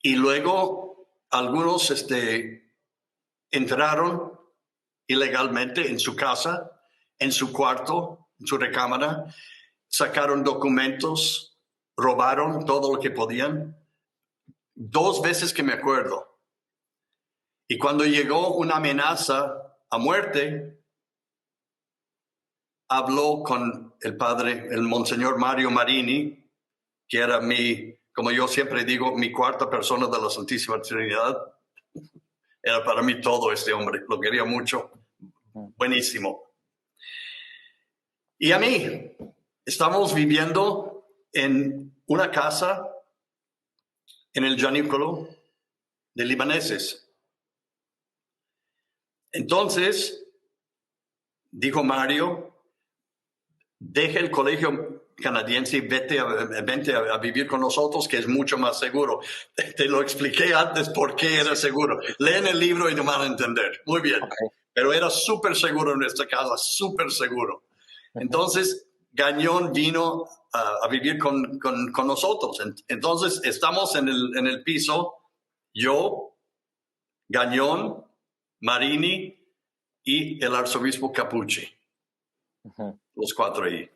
Y luego algunos entraron ilegalmente en su casa, en su cuarto, en su recámara, sacaron documentos, robaron todo lo que podían. 2 veces que me acuerdo. Y cuando llegó una amenaza a muerte, habló con el padre, el Monseñor Mario Marini, que era como yo siempre digo, mi cuarta persona de la Santísima Trinidad. Era para mí todo este hombre, lo quería mucho, buenísimo. Y a mí, estamos viviendo en una casa en el Gianicolo de libaneses. Entonces, dijo Mario, deja el colegio canadiense y vente a vivir con nosotros, que es mucho más seguro. Te lo expliqué antes por qué era seguro. Leen el libro y no van a entender. Muy bien. Okay. Pero era súper seguro en nuestra casa, súper seguro. Entonces, Gagnon vino a vivir con nosotros. Entonces, estamos en el piso, yo, Gagnon, Marini y el arzobispo Capucci. Los 4 ahí.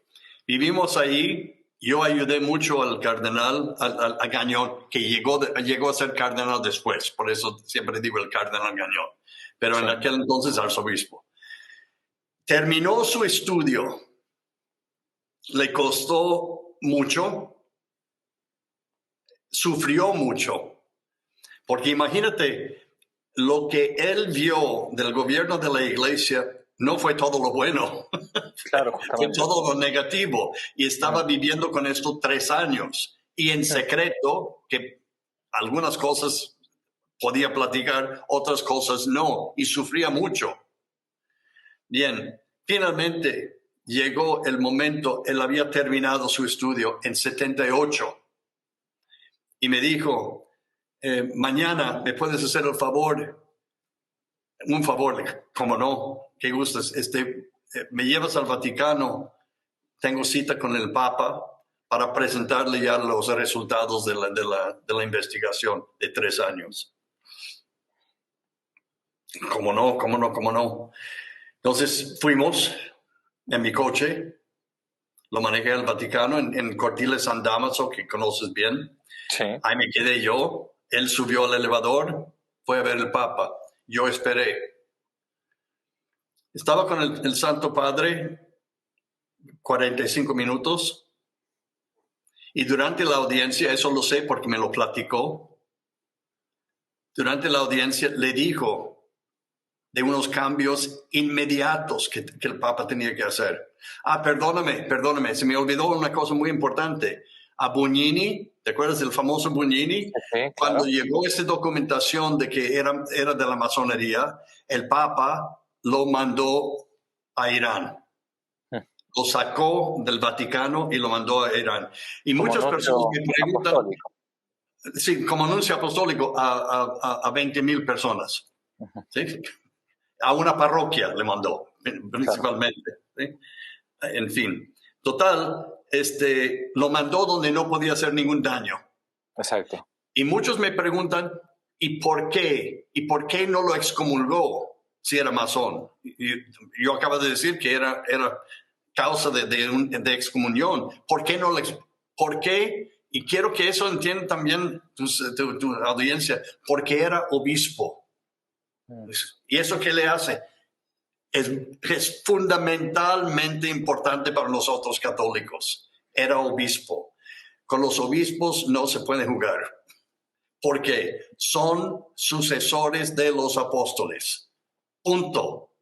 Vivimos ahí. Yo ayudé mucho al cardenal, a Gagnon, que llegó a ser cardenal después. Por eso siempre digo el cardenal Gagnon. Pero en aquel entonces arzobispo. Terminó su estudio. Le costó mucho. Sufrió mucho. Porque imagínate, lo que él vio del gobierno de la iglesia no fue todo lo bueno. Claro, fue todo lo negativo. Y estaba viviendo con esto 3 años. Y en secreto, que algunas cosas podía platicar, otras cosas no. Y sufría mucho. Bien, finalmente llegó el momento. Él había terminado su estudio en 78. Y me dijo, mañana me puedes hacer el favor. Un favor, como no, qué gustas. Me llevas al Vaticano. Tengo cita con el Papa para presentarle ya los resultados de la investigación de 3 años. ¿Cómo no? Entonces fuimos en mi coche, lo manejé al Vaticano en Cortile San Damaso, que conoces bien. Sí. Ahí me quedé yo, él subió al elevador, fue a ver el Papa, yo esperé. Estaba con el Santo Padre 45 minutos y durante la audiencia, eso lo sé porque me lo platicó, durante la audiencia le dijo de unos cambios inmediatos que el Papa tenía que hacer. Perdóname, se me olvidó una cosa muy importante. A Bugnini, ¿te acuerdas del famoso Bugnini? Sí, claro. Cuando llegó esa documentación de que era de la masonería, el Papa lo mandó a Irán. Lo sacó del Vaticano y lo mandó a Irán. Y Como muchas personas me preguntan, apostólico. sí, como anuncio apostólico a 20,000 personas. ¿Sí? A una parroquia le mandó, principalmente. Claro. ¿Sí? En fin, total, lo mandó donde no podía hacer ningún daño. Exacto. Y muchos me preguntan, ¿y por qué? ¿Y por qué no lo excomulgó si era masón? Y yo acabo de decir que era causa de excomunión. ¿Por qué no ¿Por qué? Y quiero que eso entienda también tu audiencia, porque era obispo. ¿Y eso qué le hace? Es fundamentalmente importante para nosotros católicos. Era obispo. Con los obispos no se puede jugar. Porque son sucesores de los apóstoles. Punto.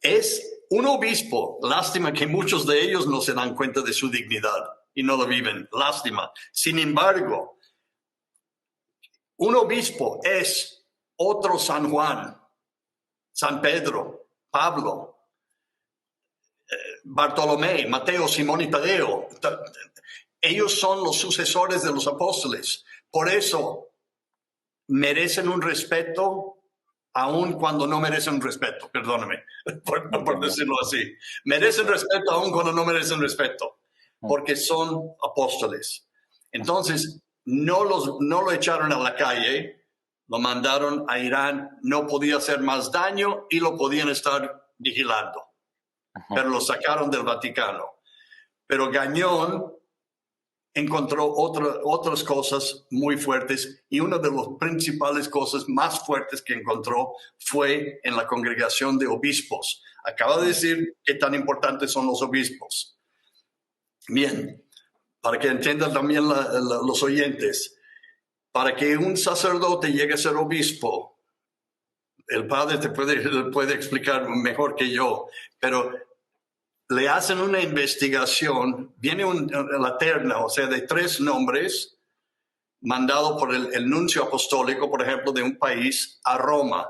Es un obispo. Lástima que muchos de ellos no se dan cuenta de su dignidad y no lo viven. Lástima. Sin embargo, un obispo es otro San Juan, San Pedro, Pablo, Bartolomé, Mateo, Simón y Tadeo. Ellos son los sucesores de los apóstoles. Por eso merecen un respeto aun cuando no merecen respeto. Perdóname por decirlo así. Merecen respeto aun cuando no merecen respeto, porque son apóstoles. Entonces, no lo echaron a la calle, lo mandaron a Irán, no podía hacer más daño y lo podían estar vigilando. Pero lo sacaron del Vaticano. Pero Gañón encontró otras cosas muy fuertes y una de las principales cosas más fuertes que encontró fue en la congregación de obispos. Acaba de decir qué tan importantes son los obispos. Bien, para que entiendan también los oyentes, para que un sacerdote llegue a ser obispo, el padre te puede explicar mejor que yo, pero le hacen una investigación, viene la terna, o sea, de 3 nombres, mandado por el nuncio apostólico, por ejemplo, de un país a Roma.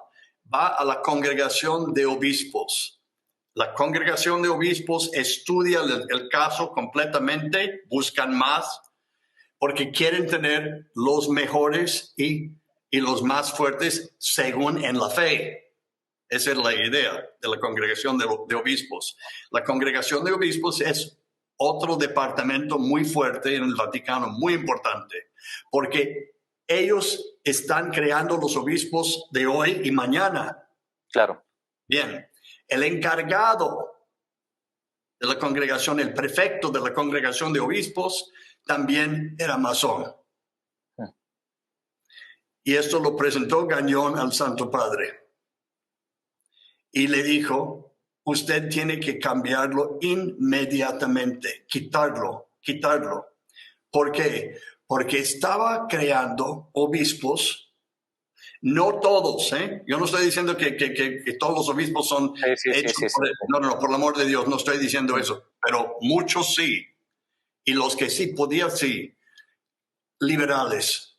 Va a la congregación de obispos. La congregación de obispos estudia el caso completamente, buscan más, porque quieren tener los mejores y los más fuertes según en la fe. Esa es la idea de la congregación de obispos. La congregación de obispos es otro departamento muy fuerte en el Vaticano, muy importante, porque ellos están creando los obispos de hoy y mañana. Claro. Bien, el encargado de la congregación, el prefecto de la congregación de obispos, también era masón. Y esto lo presentó Gañón al Santo Padre. Y le dijo, usted tiene que cambiarlo inmediatamente, quitarlo. ¿Por qué? Porque estaba creando obispos, no todos, Yo no estoy diciendo que todos los obispos son hechos por él. No, por el amor de Dios, no estoy diciendo eso, pero muchos sí. Y los que sí podían, sí. Liberales.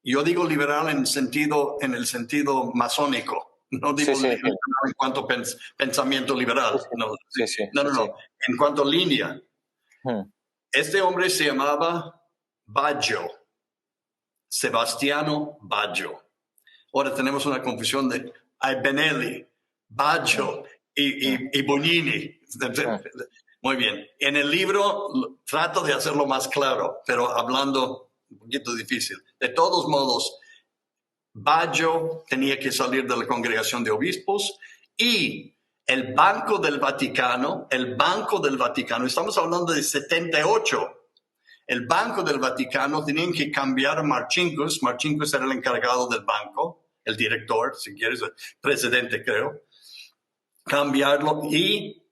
Yo digo liberal en el sentido masónico. No digo en cuanto a pensamiento liberal. No. En cuanto a línea. Este hombre se llamaba Baggio. Sebastiano Baggio. Ahora tenemos una confusión de Benelli, Baggio y Bugnini. Muy bien. En el libro trato de hacerlo más claro, pero hablando un poquito difícil. De todos modos, Baggio tenía que salir de la congregación de obispos y el Banco del Vaticano, estamos hablando de 78. El Banco del Vaticano tenían que cambiar a Marcinkus. Marcinkus era el encargado del banco, el director, si quieres, el presidente, creo. Cambiarlo y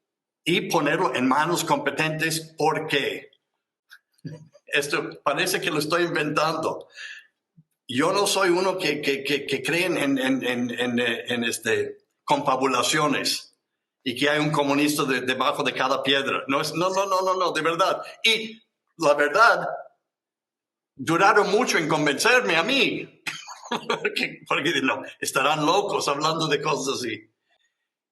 ponerlo en manos competentes. ¿Por qué? Esto parece que lo estoy inventando. Yo no soy uno que cree en confabulaciones y que hay un comunista debajo de cada piedra. No, de verdad. Y la verdad, duraron mucho en convencerme a mí. porque no, estarán locos hablando de cosas así.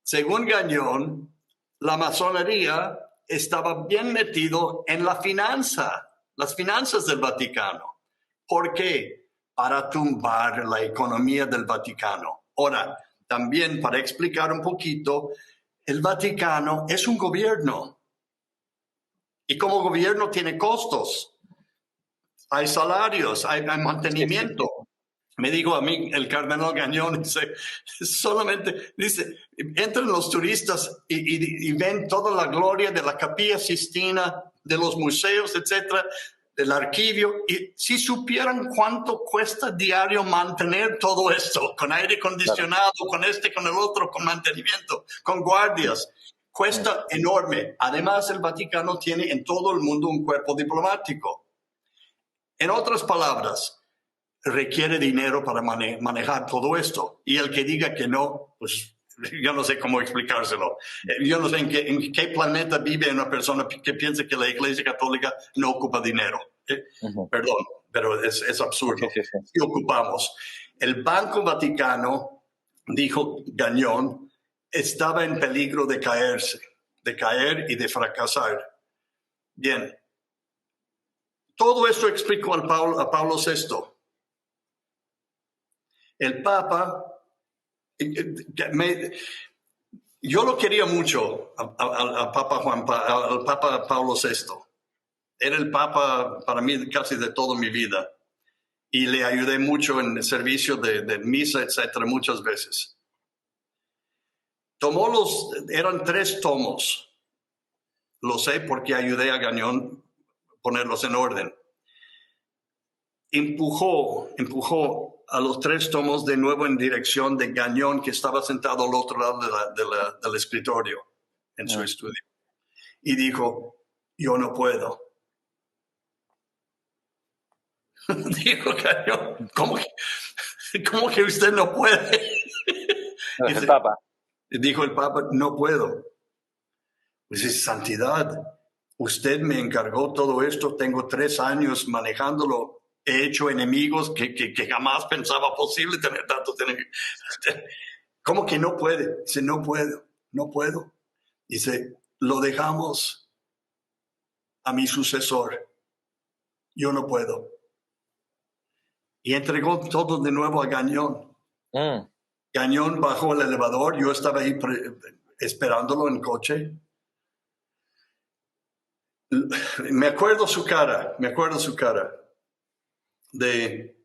Según Gagnon, la masonería estaba bien metido en las finanzas del Vaticano. ¿Por qué? Para tumbar la economía del Vaticano. Ahora, también para explicar un poquito, el Vaticano es un gobierno. Y como gobierno tiene costos. Hay salarios, hay mantenimiento. Me dijo a mí el cardenal Gagnon, dice, entran los turistas y ven toda la gloria de la Capilla Sistina, de los museos, etcétera, del arquivio, y si supieran cuánto cuesta diario mantener todo esto, con aire acondicionado, con con el otro, con mantenimiento, con guardias, cuesta enorme. Además, el Vaticano tiene en todo el mundo un cuerpo diplomático. En otras palabras, requiere dinero para manejar todo esto. Y el que diga que no, pues yo no sé cómo explicárselo. Yo no sé en qué planeta vive una persona que piensa que la Iglesia Católica no ocupa dinero. Perdón, pero es absurdo. Sí ocupamos. El Banco Vaticano, dijo Gagnon, estaba en peligro de caer y de fracasar. Bien. Todo esto explicó a Pablo VI. El Papa, yo lo quería mucho al Papa Pablo VI. Era el Papa para mí casi de toda mi vida. Y le ayudé mucho en el servicio de misa, etcétera, muchas veces. Eran 3 tomos. Lo sé porque ayudé a Gagnon ponerlos en orden. Empujó a los 3 tomos de nuevo en dirección de Gagnon, que estaba sentado al otro lado del escritorio en su estudio. Y dijo, yo no puedo. Dijo Gagnon, ¿cómo que usted no puede? Dice, el Papa. Dijo el Papa, no puedo. Pues es santidad. Usted me encargó todo esto, tengo 3 años manejándolo. He hecho enemigos que jamás pensaba posible tener tantos enemigos. ¿Cómo que no puede? Dice, no puedo. Dice, lo dejamos a mi sucesor. Yo no puedo. Y entregó todo de nuevo a Gagnon. Gagnon bajó el elevador, yo estaba ahí esperándolo en coche. Me acuerdo su cara de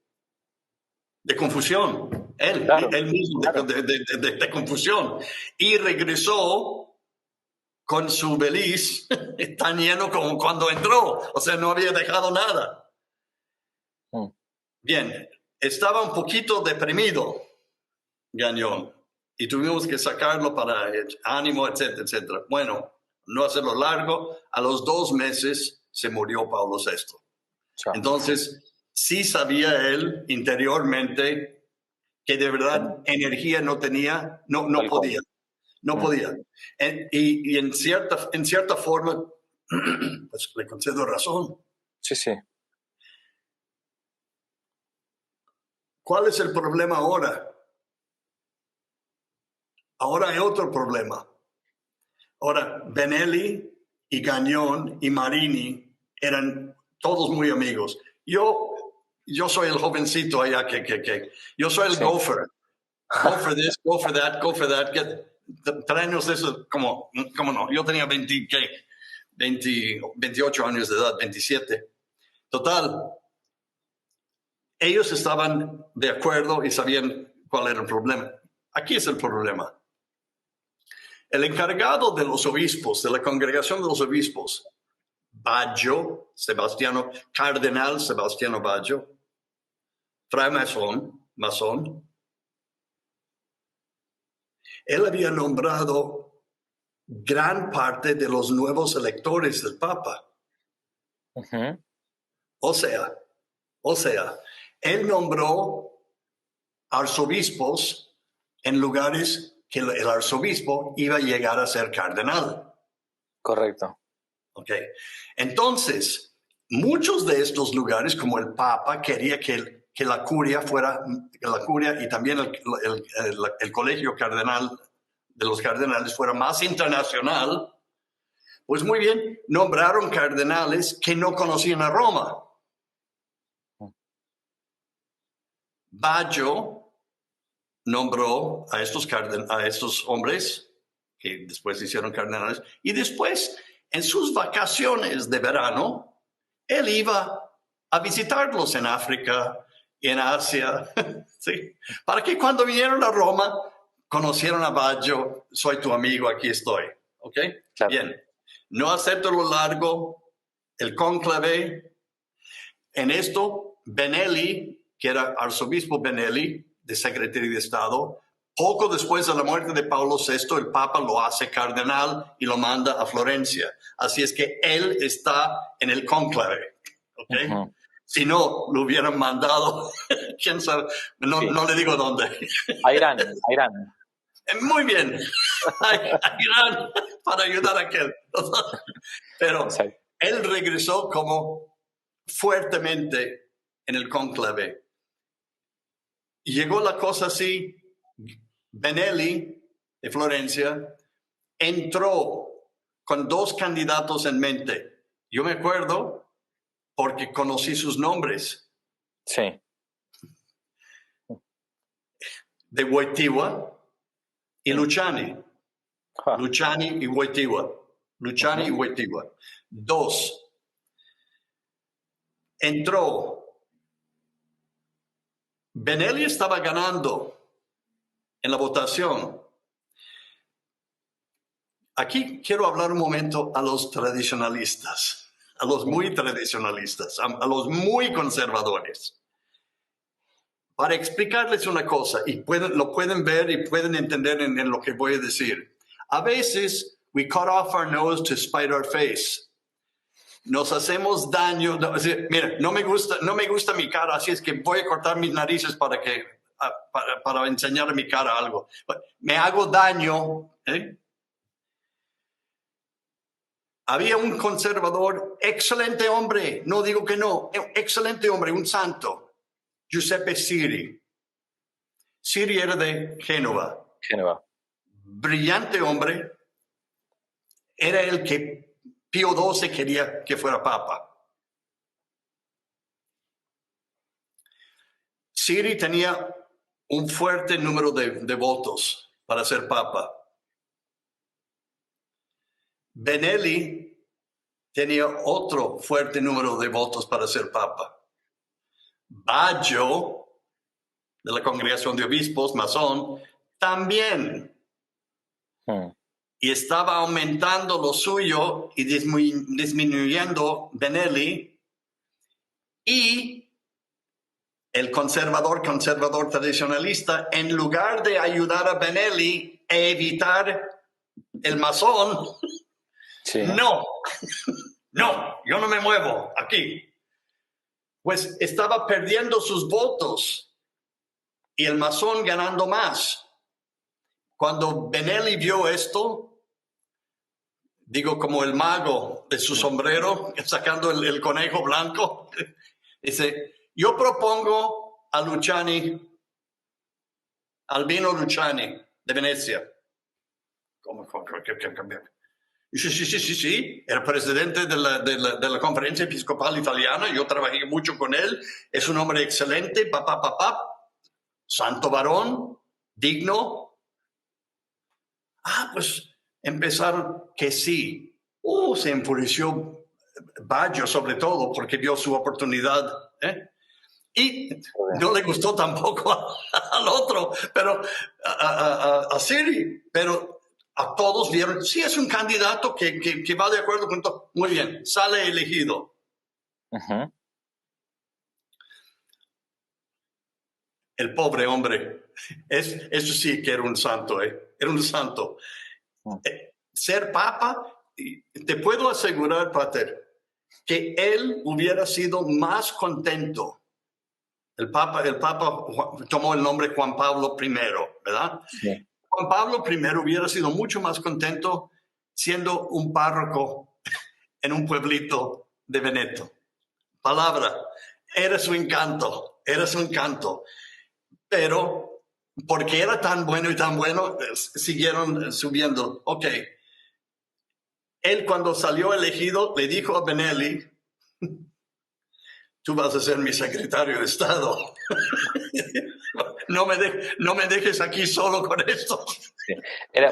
confusión, él mismo, de confusión. Y regresó con su beliz tan lleno como cuando entró, o sea, no había dejado nada. Bien, estaba un poquito deprimido, Gagnon, y tuvimos que sacarlo para ánimo, etcétera, etcétera. Bueno, no hacerlo largo, a los 2 meses se murió Pablo VI. Chao. Entonces, sí sabía él interiormente que de verdad energía no tenía, no podía. Y en cierta forma, pues le concedo razón. Sí. ¿Cuál es el problema ahora? Ahora hay otro problema. Ahora, Benelli y Gagnon y Marini eran todos muy amigos. Yo soy el jovencito allá yo soy el gopher. Go for this, go for that. 3 años de eso, como no. Yo tenía 20, 28 años de edad, 27. Total, ellos estaban de acuerdo y sabían cuál era el problema. Aquí es el problema. El encargado de los obispos, de la congregación de los obispos, Baggio, Cardenal Sebastiano Baggio, fray masón, él había nombrado gran parte de los nuevos electores del Papa. Ujú. O sea, él nombró arzobispos en lugares que el arzobispo iba a llegar a ser cardenal. Correcto. Okay. Entonces, muchos de estos lugares, como el Papa, quería que la curia y también el colegio cardenal de los cardenales fuera más internacional. Pues muy bien, nombraron cardenales que no conocían a Roma. Baggio nombró a estos hombres que después se hicieron cardenales, y después, en sus vacaciones de verano, él iba a visitarlos en África y en Asia, ¿sí? Para que cuando vinieron a Roma, conocieron a Baggio, soy tu amigo, aquí estoy, ¿ok? Claro. Bien, no acepto lo largo, el cónclave. En esto, Benelli, que era arzobispo Benelli, de Secretaría de Estado, poco después de la muerte de Pablo VI, el Papa lo hace cardenal y lo manda a Florencia. Así es que él está en el cónclave. ¿Okay? Ujú. Si no, lo hubieran mandado, quién sabe, no le digo dónde. A Irán. Muy bien, a Irán para ayudar a aquel. Pero Exacto. él regresó como fuertemente en el cónclave. Y llegó la cosa así, Benelli de Florencia entró con 2 candidatos en mente. Yo me acuerdo porque conocí sus nombres. Sí. De Wojtyła y Luciani. Ja. Luciani y Wojtyła. Luciani y Wojtyła. 2. Entró. Benelli estaba ganando en la votación. Aquí quiero hablar un momento a los tradicionalistas, a los muy tradicionalistas, a los muy conservadores. Para explicarles una cosa, y lo pueden ver y pueden entender en lo que voy a decir. A veces, we cut off our nose to spite our face. Nos hacemos daño. Mira, no me gusta mi cara, así es que voy a cortar mis narices para enseñar mi cara algo. Me hago daño. Había un conservador, excelente hombre, no digo que no, excelente hombre, un santo, Giuseppe Siri. Siri era de Génova. Brillante hombre, era el que Pío XII quería que fuera papa. Siri tenía un fuerte número de votos para ser papa. Benelli tenía otro fuerte número de votos para ser papa. Baggio, de la Congregación de Obispos, masón, también. Y estaba aumentando lo suyo y disminuyendo Benelli. Y el conservador tradicionalista, en lugar de ayudar a Benelli a evitar el masón, Sí. no, yo no me muevo aquí. Pues estaba perdiendo sus votos y el masón ganando más. Cuando Benelli vio esto, digo como el mago de su sombrero, sacando el conejo blanco, dice, yo propongo a Albino Luciani, de Venecia. ¿Cómo? Sí, era presidente de la Conferencia Episcopal Italiana, yo trabajé mucho con él, es un hombre excelente, santo varón, digno. Pues empezaron que sí, Se enfureció Baggio sobre todo porque vio su oportunidad, ¿eh? Y no le gustó tampoco al otro, pero a Siri, pero a todos vieron, sí es un candidato que va de acuerdo con todo. Muy bien, sale elegido. Ujú. El pobre hombre, eso sí que era un santo, era un santo. Ser papa, te puedo asegurar, Pater, que él hubiera sido más contento. El Papa tomó el nombre Juan Pablo I, ¿verdad? Sí. Juan Pablo I hubiera sido mucho más contento siendo un párroco en un pueblito de Veneto. Palabra, era su encanto. Pero porque era tan bueno y tan bueno, siguieron subiendo. Ok. Él cuando salió elegido le dijo a Benelli, tú vas a ser mi secretario de Estado. No me dejes aquí solo con esto. Sí.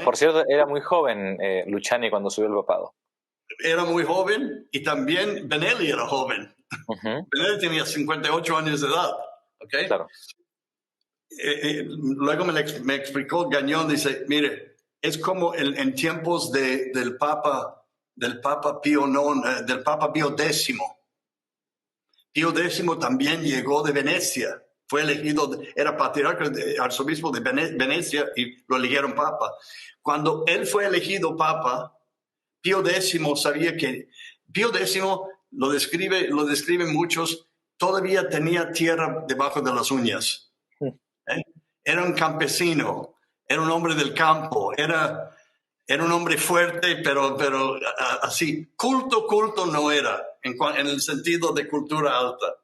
Por cierto, era muy joven Luciani cuando subió el papado. Era muy joven y también Benelli era joven. Uh-huh. Benelli tenía 58 años de edad. ¿Okay? Claro. Luego me explicó Gagnon, dice, mire, es como en tiempos del Papa Pío X. Pío X también llegó de Venecia. Fue elegido, era patriarca, arzobispo de Venecia y lo eligieron papa. Cuando él fue elegido papa, Pío X sabía que Pío X lo describen muchos, todavía tenía tierra debajo de las uñas. Era un campesino, era un hombre del campo, era un hombre fuerte, pero así, culto no era, en el sentido de cultura alta.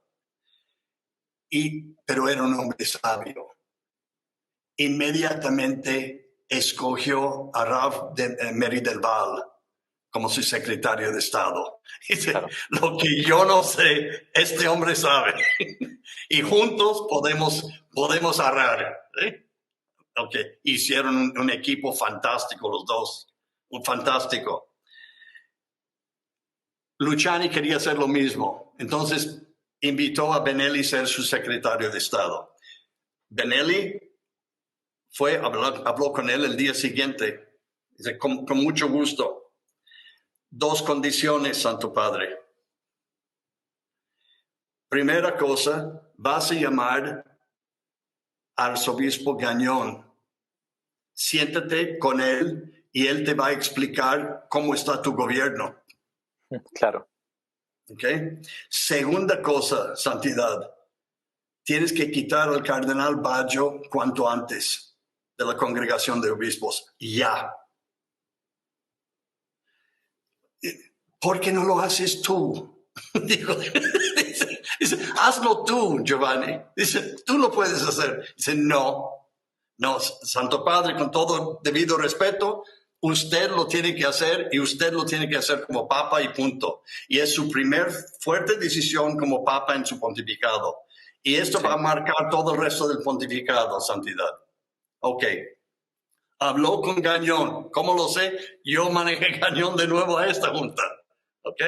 Pero era un hombre sabio. Inmediatamente escogió a Rav de Meri del Val como su secretario de Estado. Dice, claro, lo que yo no sé, este hombre sabe. Y juntos podemos arreglar. Okay. Hicieron un equipo fantástico los dos. Un fantástico. Luciani quería hacer lo mismo. Entonces invitó a Benelli a ser su secretario de Estado. Benelli habló con él el día siguiente. Dice, con mucho gusto. 2 condiciones, Santo Padre. Primera cosa, vas a llamar al arzobispo Gagnon. Siéntate con él y él te va a explicar cómo está tu gobierno. Claro. Okay. Segunda cosa, Santidad. Tienes que quitar al cardenal Baggio cuanto antes de la congregación de obispos. Ya. ¿Por qué no lo haces tú? Dice, hazlo tú, Giovanni. Dice, tú lo puedes hacer. Dice, no, Santo Padre, con todo debido respeto, usted lo tiene que hacer y usted lo tiene que hacer como papa y punto. Y es su primer fuerte decisión como papa en su pontificado. Y esto va a marcar todo el resto del pontificado, Santidad. Ok. Habló con Gagnon. ¿Cómo lo sé? Yo manejé Gagnon de nuevo a esta junta. ¿Ok?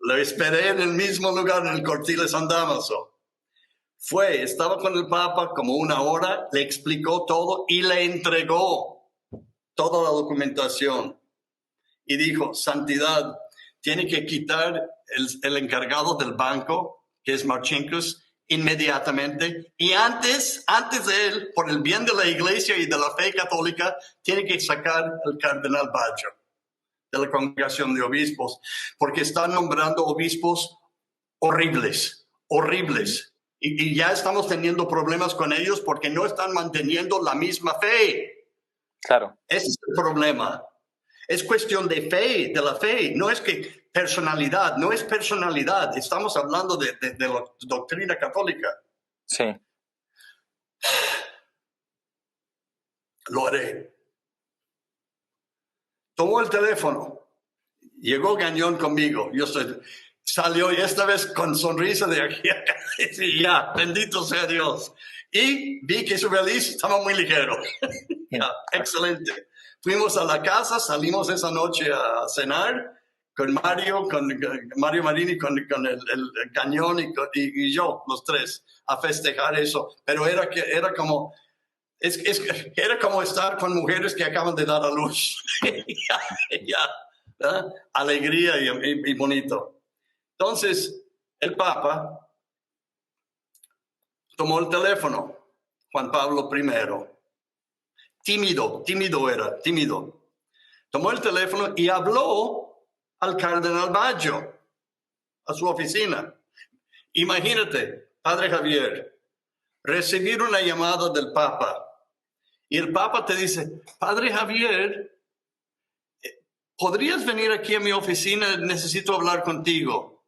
Lo esperé en el mismo lugar, en el Cortile San Damaso. Estaba con el Papa como 1 hora, le explicó todo y le entregó toda la documentación. Y dijo, Santidad, tiene que quitar el encargado del banco, que es Marcinkus, inmediatamente. Y antes de él, por el bien de la iglesia y de la fe católica, tiene que sacar al cardenal Baggio de la congregación de obispos, porque están nombrando obispos horribles. Y ya estamos teniendo problemas con ellos porque no están manteniendo la misma fe. Claro. Ese es el problema. Es cuestión de fe, de la fe. No es que personalidad, no es personalidad. Estamos hablando de la doctrina católica. Sí. Lo haré. Tomó el teléfono. Llegó Gagnon conmigo. Salió y esta vez con sonrisa de aquí a acá. Y ya, bendito sea Dios. Y vi que su feliz estaba muy ligero. Ya, excelente. Fuimos a la casa, salimos esa noche a cenar con Mario, con Mario Marini, con el Cañón y yo, los tres, a festejar eso. Pero era como, era como estar con mujeres que acaban de dar a luz. ¿Verdad? Alegría y bonito. Entonces, el Papa tomó el teléfono, Juan Pablo I. Tímido. Tomó el teléfono y habló al cardenal Baggio, a su oficina. Imagínate, Padre Javier, recibir una llamada del Papa y el Papa te dice, Padre Javier, ¿podrías venir aquí a mi oficina? Necesito hablar contigo.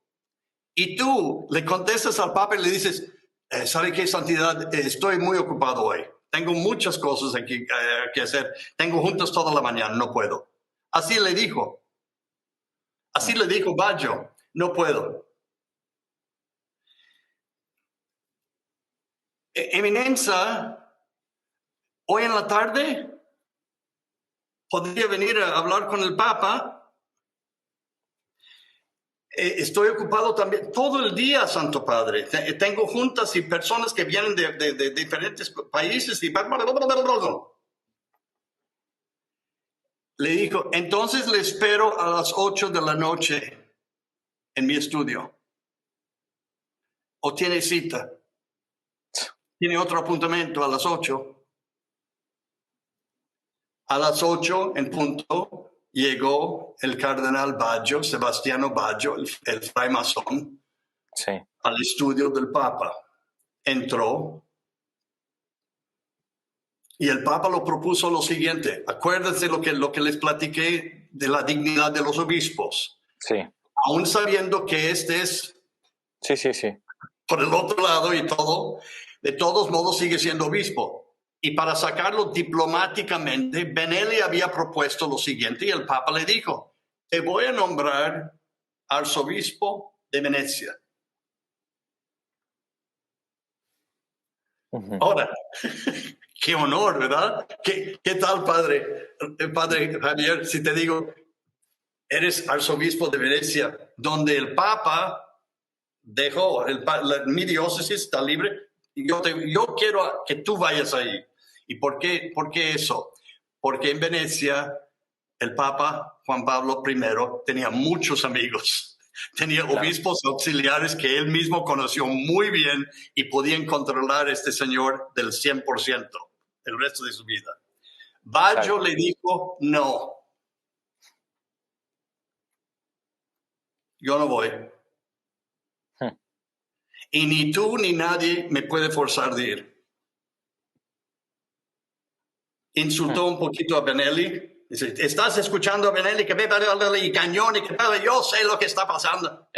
Y tú le contestas al Papa y le dices, ¿sabe qué, Santidad? Estoy muy ocupado hoy. Tengo muchas cosas aquí que hacer. Tengo juntas toda la mañana, no puedo. Así le dijo. Así le dijo Baggio, no puedo. Eminencia, hoy en la tarde, ¿podría venir a hablar con el Papa? Estoy ocupado también todo el día, Santo Padre. Tengo juntas y personas que vienen de diferentes países. Le dijo, entonces le espero a las 8 de la noche en mi estudio. ¿O tiene cita? ¿Tiene otro apuntamiento a las 8? A las 8 en punto llegó el cardenal Baggio, Sebastiano Baggio, el fraimazón, Sí. al estudio del Papa. Entró y el Papa lo propuso lo siguiente. Acuérdense lo que les platiqué de la dignidad de los obispos. Sí. Aún sabiendo que este es Sí. por el otro lado y todo, de todos modos sigue siendo obispo. Y para sacarlo diplomáticamente, Benelli había propuesto lo siguiente y el Papa le dijo, te voy a nombrar arzobispo de Venecia. Ahora, qué honor, ¿verdad? ¿Qué tal, padre Javier, si te digo, eres arzobispo de Venecia, donde el Papa dejó, mi diócesis está libre, y yo quiero que tú vayas ahí. ¿Y por qué eso? Porque en Venecia el Papa Juan Pablo I tenía muchos amigos. Tenía obispos auxiliares que él mismo conoció muy bien y podían controlar a este señor del 100% el resto de su vida. Baggio le dijo, no, yo no voy. Y ni tú ni nadie me puede forzar de ir. Insultó un poquito a Benelli. Dice, ¿estás escuchando a Benelli que y Cañón y que yo sé lo que está pasando?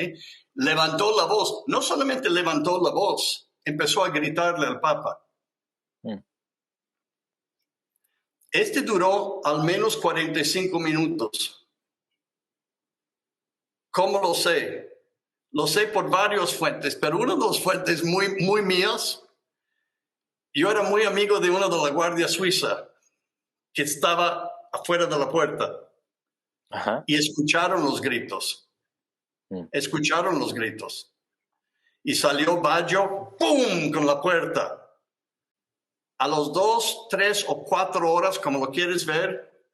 Levantó la voz. No solamente levantó la voz, empezó a gritarle al Papa. Este duró al menos 45 minutos. ¿Cómo lo sé? Lo sé por varias fuentes, pero una de las fuentes muy mías, yo era muy amigo de uno de la Guardia Suiza que estaba afuera de la puerta. Ajá. Y escucharon los gritos. Escucharon los gritos. Y salió Baggio, ¡pum!, con la puerta. A los 2, 3 o 4 horas, como lo quieres ver,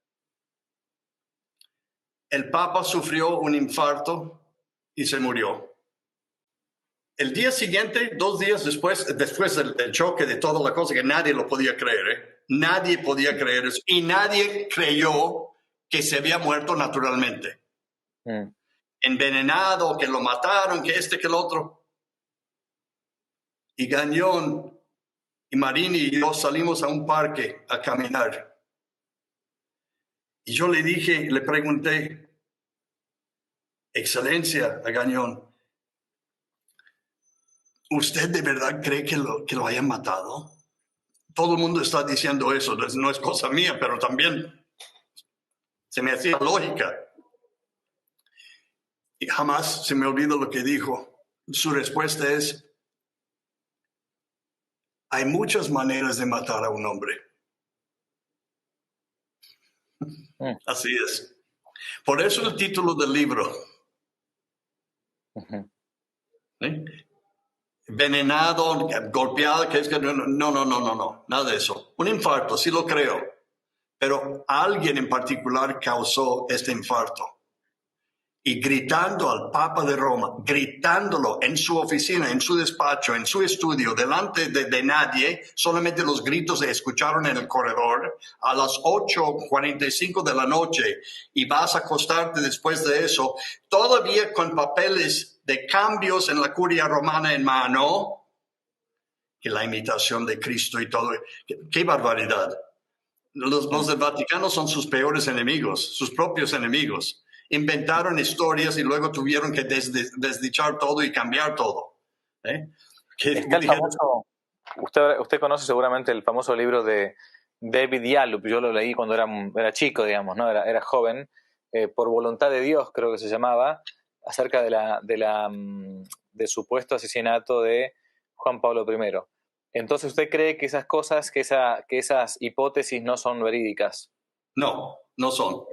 el Papa sufrió un infarto y se murió. El día siguiente, 2 días después del choque de toda la cosa, que nadie lo podía creer, nadie podía creer eso, y nadie creyó que se había muerto naturalmente. Envenenado, que lo mataron, que que el otro. Y Gañón y Marini y yo salimos a un parque a caminar. Y yo le pregunté, Excelencia, a Gañón, ¿usted de verdad cree que lo hayan matado? Todo el mundo está diciendo eso, no es cosa mía, pero también se me hacía lógica. Y jamás se me olvida lo que dijo. Su respuesta es, hay muchas maneras de matar a un hombre. Así es. Por eso el título del libro, Ujú. ¿Sí? Envenenado, golpeado, que es que no, nada de eso. Un infarto, sí lo creo, pero alguien en particular causó este infarto. Y gritando al Papa de Roma, gritándolo en su oficina, en su despacho, en su estudio, delante de nadie, solamente los gritos se escucharon en el corredor a las 8:45 de la noche, y vas a acostarte después de eso, todavía con papeles de cambios en la curia romana en mano, que la imitación de Cristo y todo. ¡Qué barbaridad! Los del Vaticano son sus peores enemigos, sus propios enemigos. Inventaron historias y luego tuvieron que desdichar todo y cambiar todo. Está el famoso, usted conoce seguramente el famoso libro de David Yalop. Yo lo leí cuando era chico, digamos, ¿no? Era joven, Por voluntad de Dios, creo que se llamaba, acerca del supuesto asesinato de Juan Pablo I. Entonces, ¿usted cree que esas cosas, que esas hipótesis no son verídicas? No, no son.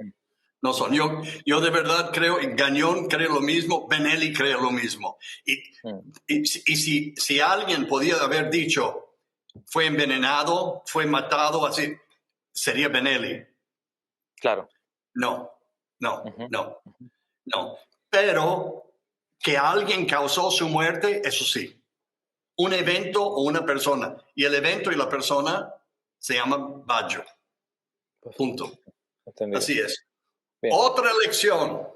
No son. Yo de verdad creo, Gañón cree lo mismo, Benelli cree lo mismo. Y si alguien podía haber dicho, fue envenenado, fue matado, así, sería Benelli. Claro. No. Ujú. No. Pero que alguien causó su muerte, eso sí. Un evento o una persona. Y el evento y la persona se llama Baggio. Punto. Entendido. Así es. Bien. Otra lección.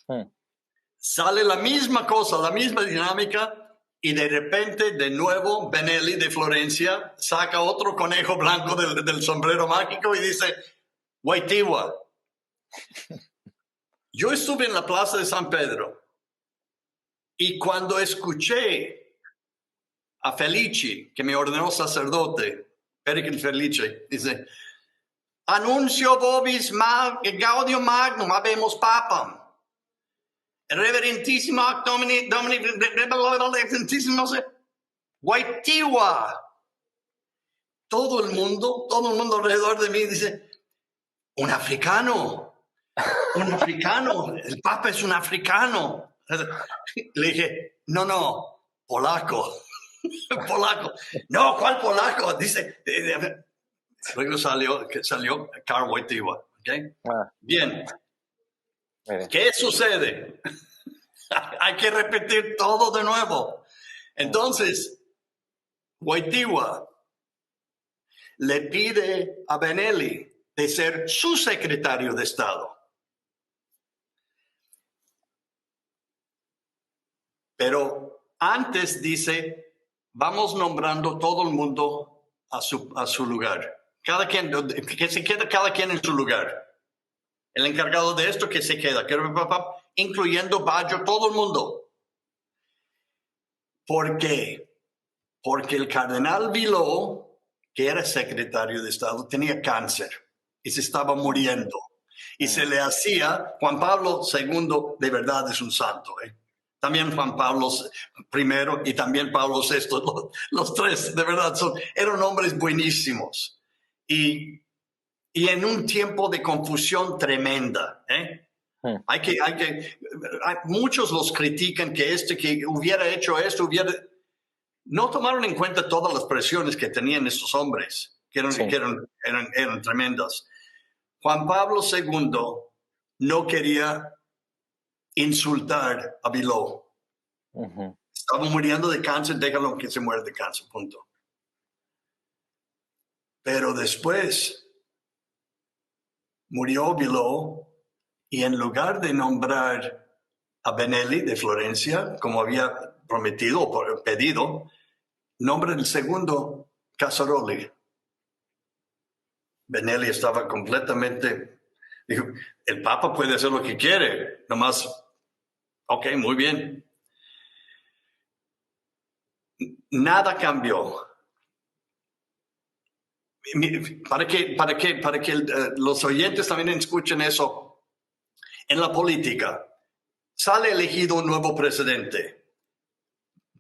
Mm. Sale la misma cosa, la misma dinámica, y de repente, de nuevo, Benelli de Florencia saca otro conejo blanco del sombrero mágico y dice, Wojtyła. Yo estuve en la plaza de San Pedro y cuando escuché a Felici, que me ordenó sacerdote, Pericle Felici, dice, Annuncio vobis gaudium magnum, habemus papam. Reverentissimo Domini, reverentissimo Wojtyła. Todo el mundo alrededor de mí dice, un africano, el Papa es un africano. Le dije, no, polaco. No, ¿cuál polaco? Dice, luego salió Karl Wojtyła. ¿Okay? Bien. ¿Qué sucede? Hay que repetir todo de nuevo. Entonces, Wojtyła le pide a Benelli de ser su secretario de Estado. Pero antes dice, vamos nombrando todo el mundo a su lugar. Que se quede cada quien en su lugar. El encargado de esto que se queda, incluyendo Baggio, todo el mundo. ¿Por qué? Porque el cardenal Villot, que era secretario de Estado, tenía cáncer y se estaba muriendo. Y se le hacía, Juan Pablo II de verdad es un santo. También Juan Pablo I y también Pablo VI, los tres de verdad eran hombres buenísimos. Y en un tiempo de confusión tremenda. Muchos los critican que hubiera hecho esto, no tomaron en cuenta todas las presiones que tenían estos hombres, que eran tremendas. Juan Pablo II no quería insultar a Villot. Uh-huh. Estaba muriendo de cáncer, déjalo que se muera de cáncer, punto. Pero después murió Villot y en lugar de nombrar a Benelli de Florencia, como había prometido o pedido, nombra el segundo Casaroli. Benelli estaba completamente, dijo, el Papa puede hacer lo que quiere, nomás, ok, muy bien. Nada cambió. Para que los oyentes también escuchen eso. En la política, sale elegido un nuevo presidente.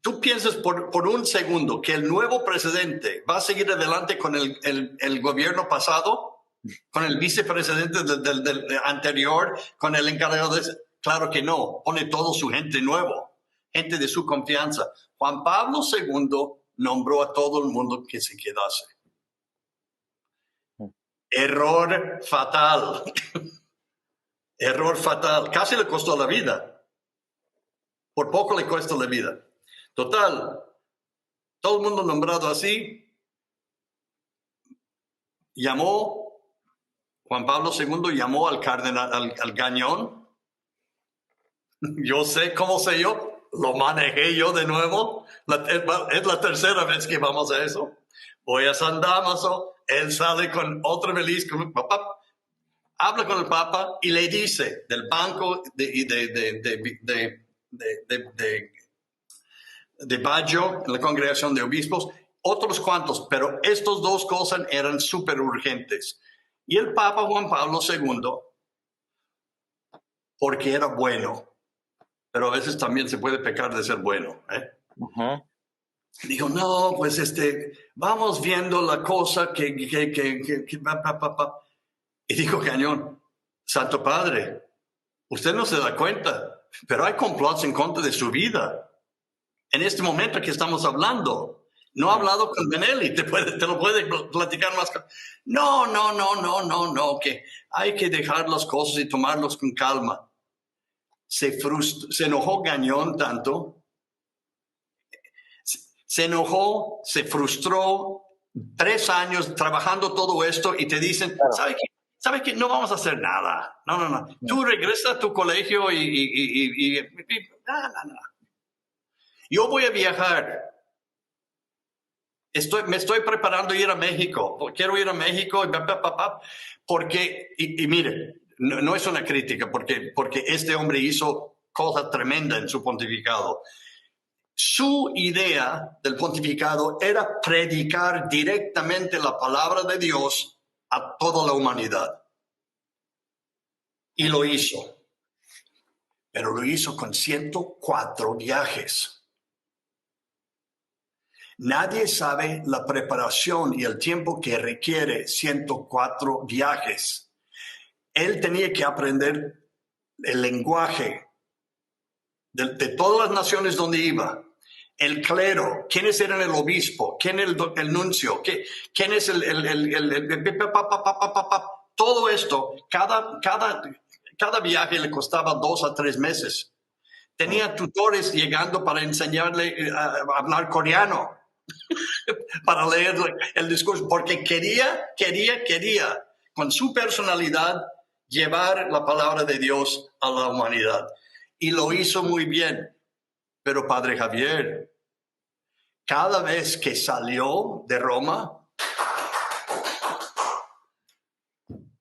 ¿Tú piensas por un segundo que el nuevo presidente va a seguir adelante con el gobierno pasado? ¿Con el vicepresidente del anterior? ¿Con el encargado de ese? Claro que no, pone todo su gente nuevo, gente de su confianza. Juan Pablo II nombró a todo el mundo que se quedase. Error fatal. Error fatal. Casi le costó la vida. Por poco le cuesta la vida. Total, todo el mundo nombrado así, Juan Pablo II llamó al cardenal, al Gañón. Yo sé, ¿cómo sé yo? Lo manejé yo de nuevo. Es la tercera vez que vamos a eso. Voy a San Dámaso, él sale con otro feliz, habla con el Papa y le dice del banco de Baggio, la congregación de obispos, otros cuantos, pero estos dos cosas eran súper urgentes. Y el Papa Juan Pablo II, porque era bueno, pero a veces también se puede pecar de ser bueno, dijo, no, pues vamos viendo la cosa que y dijo Cañón, Santo Padre, usted no se da cuenta, pero hay complots en contra de su vida. En este momento que estamos hablando, no ha hablado con Benelli, te lo puede platicar más. No, que hay que dejar las cosas y tomarlos con calma. Se enojó Gañón tanto, se enojó, se frustró, 3 años trabajando todo esto y te dicen, Claro. ¿Sabe qué? No vamos a hacer nada. No. Tú regresas a tu colegio y no. Yo voy a viajar. Me estoy preparando a ir a México. Quiero ir a México porque, y mire, no es una crítica, porque este hombre hizo cosas tremendas en su pontificado. Su idea del pontificado era predicar directamente la palabra de Dios a toda la humanidad. Y lo hizo. Pero lo hizo con 104 viajes. Nadie sabe la preparación y el tiempo que requiere 104 viajes. Él tenía que aprender el lenguaje de todas las naciones donde iba. El clero, quiénes eran el obispo, quién es el nuncio, quién es todo esto, cada viaje le costaba 2 a 3 meses. Tenía tutores llegando para enseñarle a hablar coreano, para leer el discurso, porque quería, con su personalidad, llevar la palabra de Dios a la humanidad. Y lo hizo muy bien. Pero Padre Javier, cada vez que salió de Roma,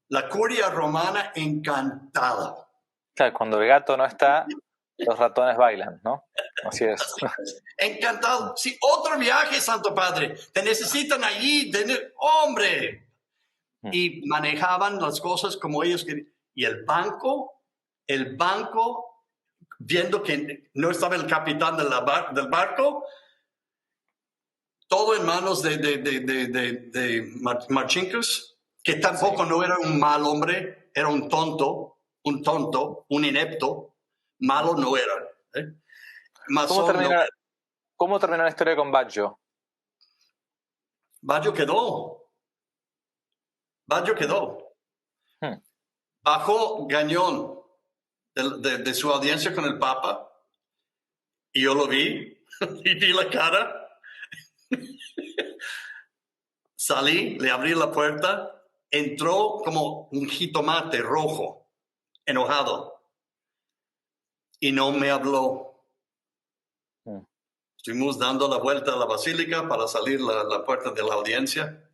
la curia romana encantada. Claro, cuando el gato no está, los ratones bailan, ¿no? Así es. Encantado. Sí, otro viaje, Santo Padre. Te necesitan allí. ¡Hombre! Y manejaban las cosas como ellos querían. Y el banco, viendo que no estaba el capitán del barco, todo en manos de Marcinkus, que tampoco no era un mal hombre, era un tonto, un inepto. Malo no era. ¿Cómo terminó la historia con Baggio? Baggio quedó. Bajó Gañón de su audiencia con el Papa y yo lo vi y vi la cara. Salí, le abrí la puerta, entró como un jitomate rojo, enojado, y no me habló. Estuvimos dando la vuelta a la basílica para salir la puerta de la audiencia.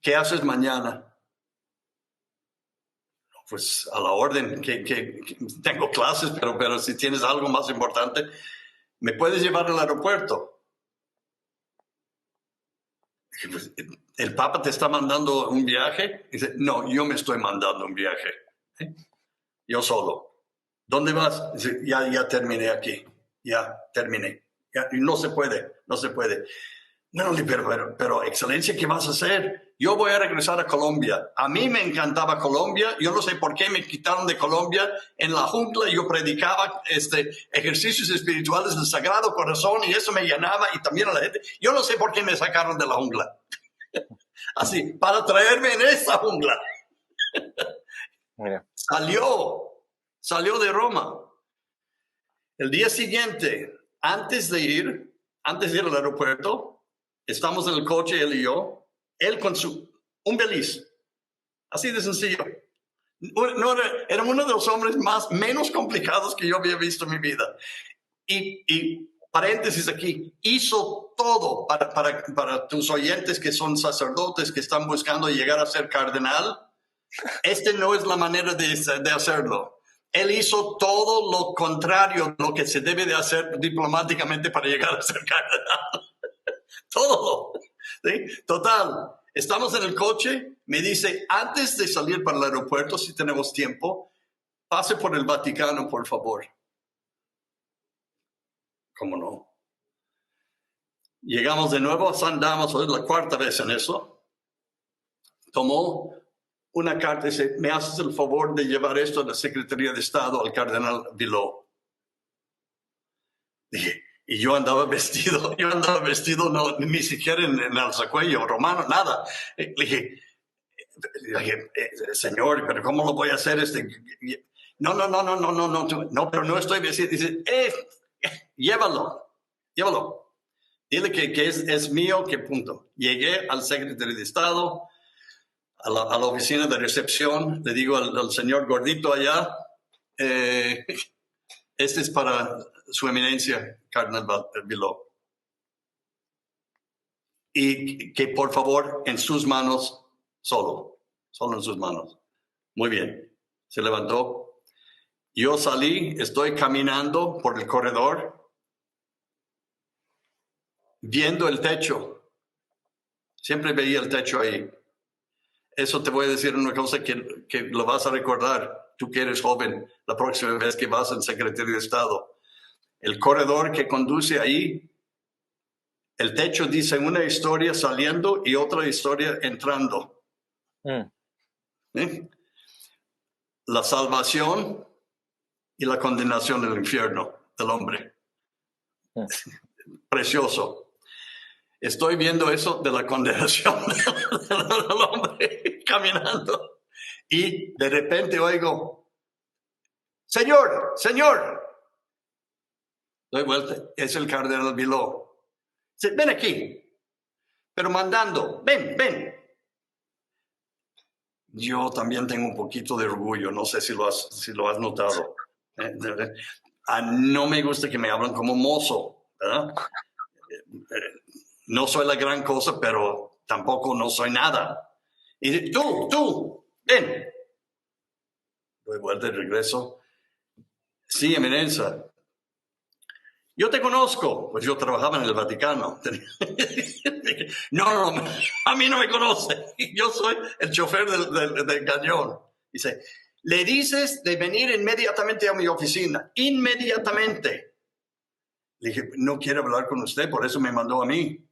¿Qué haces mañana? Pues a la orden, que tengo clases, pero si tienes algo más importante, ¿me puedes llevar al aeropuerto? Pues, ¿el Papa te está mandando un viaje? Dice, no, yo me estoy mandando un viaje. Yo solo. ¿Dónde vas? Dice, ya terminé aquí. Ya terminé. Y no se puede. Bueno, pero, excelencia, ¿qué vas a hacer? Yo voy a regresar a Colombia. A mí me encantaba Colombia. Yo no sé por qué me quitaron de Colombia. En la jungla yo predicaba ejercicios espirituales del Sagrado Corazón y eso me llenaba y también a la gente. Yo no sé por qué me sacaron de la jungla. Así, para traerme en esa jungla. Mira. Salió de Roma. El día siguiente, antes de ir al aeropuerto, estamos en el coche, él y yo, él con un Belize, así de sencillo. No, era uno de los hombres menos complicados que yo había visto en mi vida. Y paréntesis aquí, hizo todo para tus oyentes que son sacerdotes, que están buscando llegar a ser cardenal. No es la manera de hacerlo. Él hizo todo lo contrario de lo que se debe de hacer diplomáticamente para llegar a ser cardenal. Todo. ¿Sí? Total. Estamos en el coche. Me dice, antes de salir para el aeropuerto, si tenemos tiempo, pase por el Vaticano, por favor. ¿Cómo no? Llegamos de nuevo a San Damaso, es la cuarta vez en eso. Tomó una carta y dice, ¿me haces el favor de llevar esto a la Secretaría de Estado al cardenal Villot? Dije, y yo andaba vestido, no, ni siquiera en alzacuello romano, nada. Le dije, señor, pero ¿cómo lo voy a hacer? No, pero no estoy vestido. Dice, llévalo. Dile que es mío, que punto. Llegué al secretario de Estado, a la oficina de recepción, le digo al señor gordito allá, este es para su eminencia, Cardenal Villot. Y que por favor, en sus manos, solo en sus manos. Muy bien, se levantó. Yo salí, estoy caminando por el corredor, viendo el techo. Siempre veía el techo ahí. Eso te voy a decir una cosa que lo vas a recordar, tú que eres joven, la próxima vez que vas al Secretario de Estado. El corredor que conduce ahí, el techo dice una historia saliendo y otra historia entrando. ¿Sí? La salvación y la condenación del infierno del hombre. Precioso. Estoy viendo eso de la condenación del hombre caminando y de repente oigo, Señor. Doy vuelta, es el cardenal Villot. Dice, ven aquí, pero mandando, ven. Yo también tengo un poquito de orgullo, no sé si lo has notado. No me gusta que me hablen como mozo, ¿verdad? No soy la gran cosa, pero tampoco no soy nada. Y dice, tú, ven. Doy vuelta y regreso. Sí, eminencia. Yo te conozco, pues yo trabajaba en el Vaticano. No, a mí no me conoce. Yo soy el chofer del cañón. Dice, le dices de venir inmediatamente a mi oficina. Inmediatamente. Le dije, no quiero hablar con usted, por eso me mandó a mí.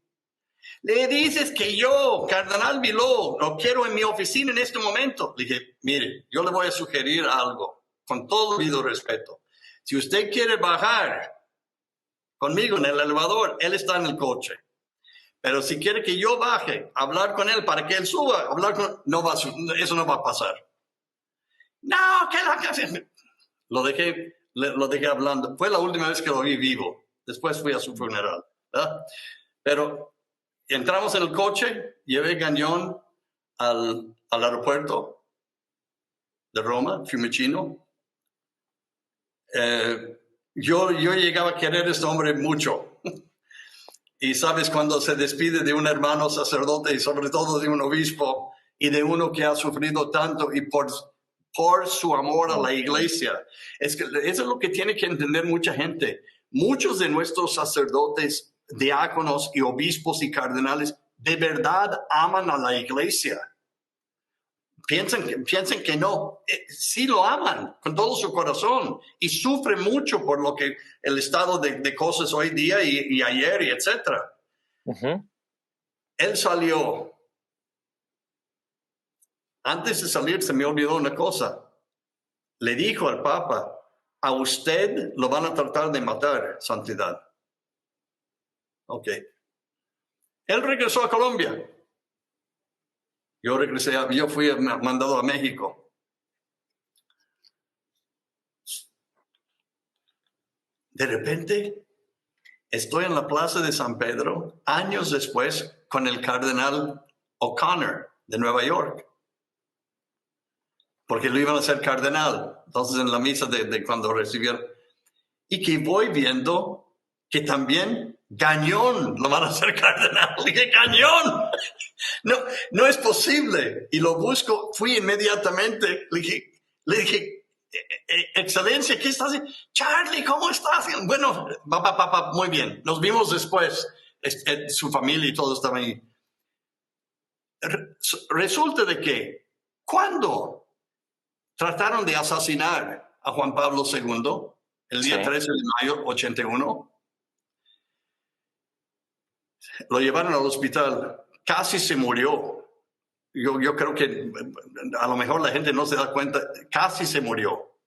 Le dices que yo, Cardenal Villot, lo quiero en mi oficina en este momento. Le dije, mire, yo le voy a sugerir algo, con todo debido respeto. Si usted quiere bajar conmigo en el elevador, él está en el coche. Pero si quiere que yo baje, hablar con él para que él suba, eso no va a pasar. No, que la... Lo dejé hablando. Fue la última vez que lo vi vivo. Después fui a su funeral. ¿Verdad? Pero entramos en el coche, llevé Gagnon al aeropuerto de Roma, Fiumicino. Yo llegaba a querer a este hombre mucho. Y sabes, cuando se despide de un hermano sacerdote y sobre todo de un obispo y de uno que ha sufrido tanto y por su amor a la iglesia, eso es lo que tiene que entender mucha gente. Muchos de nuestros sacerdotes, diáconos y obispos y cardenales de verdad aman a la iglesia. Piensen que no, sí lo aman con todo su corazón y sufren mucho por lo que el estado de cosas hoy día y ayer y etcétera. Uh-huh. Él salió. Antes de salir se me olvidó una cosa. Le dijo al Papa, a usted lo van a tratar de matar, Santidad. Ok. Él regresó a Colombia. Yo fui mandado a México. De repente, estoy en la plaza de San Pedro, años después, con el cardenal O'Connor de Nueva York. Porque lo iban a hacer cardenal. Entonces, en la misa de cuando recibieron. Y que voy viendo que también Gañón lo van a hacer cardenal. Dije, Gañón, no es posible. Y lo busco, fui inmediatamente. Le dije, Excelencia, ¿qué estás haciendo? Charlie, ¿cómo estás? Bueno, papá, muy bien. Nos vimos después. Su familia y todo estaban ahí. Resulta de que cuando trataron de asesinar a Juan Pablo II, el día 13 de mayo de 81, lo llevaron al hospital, casi se murió. Yo creo que a lo mejor la gente no se da cuenta, casi se murió.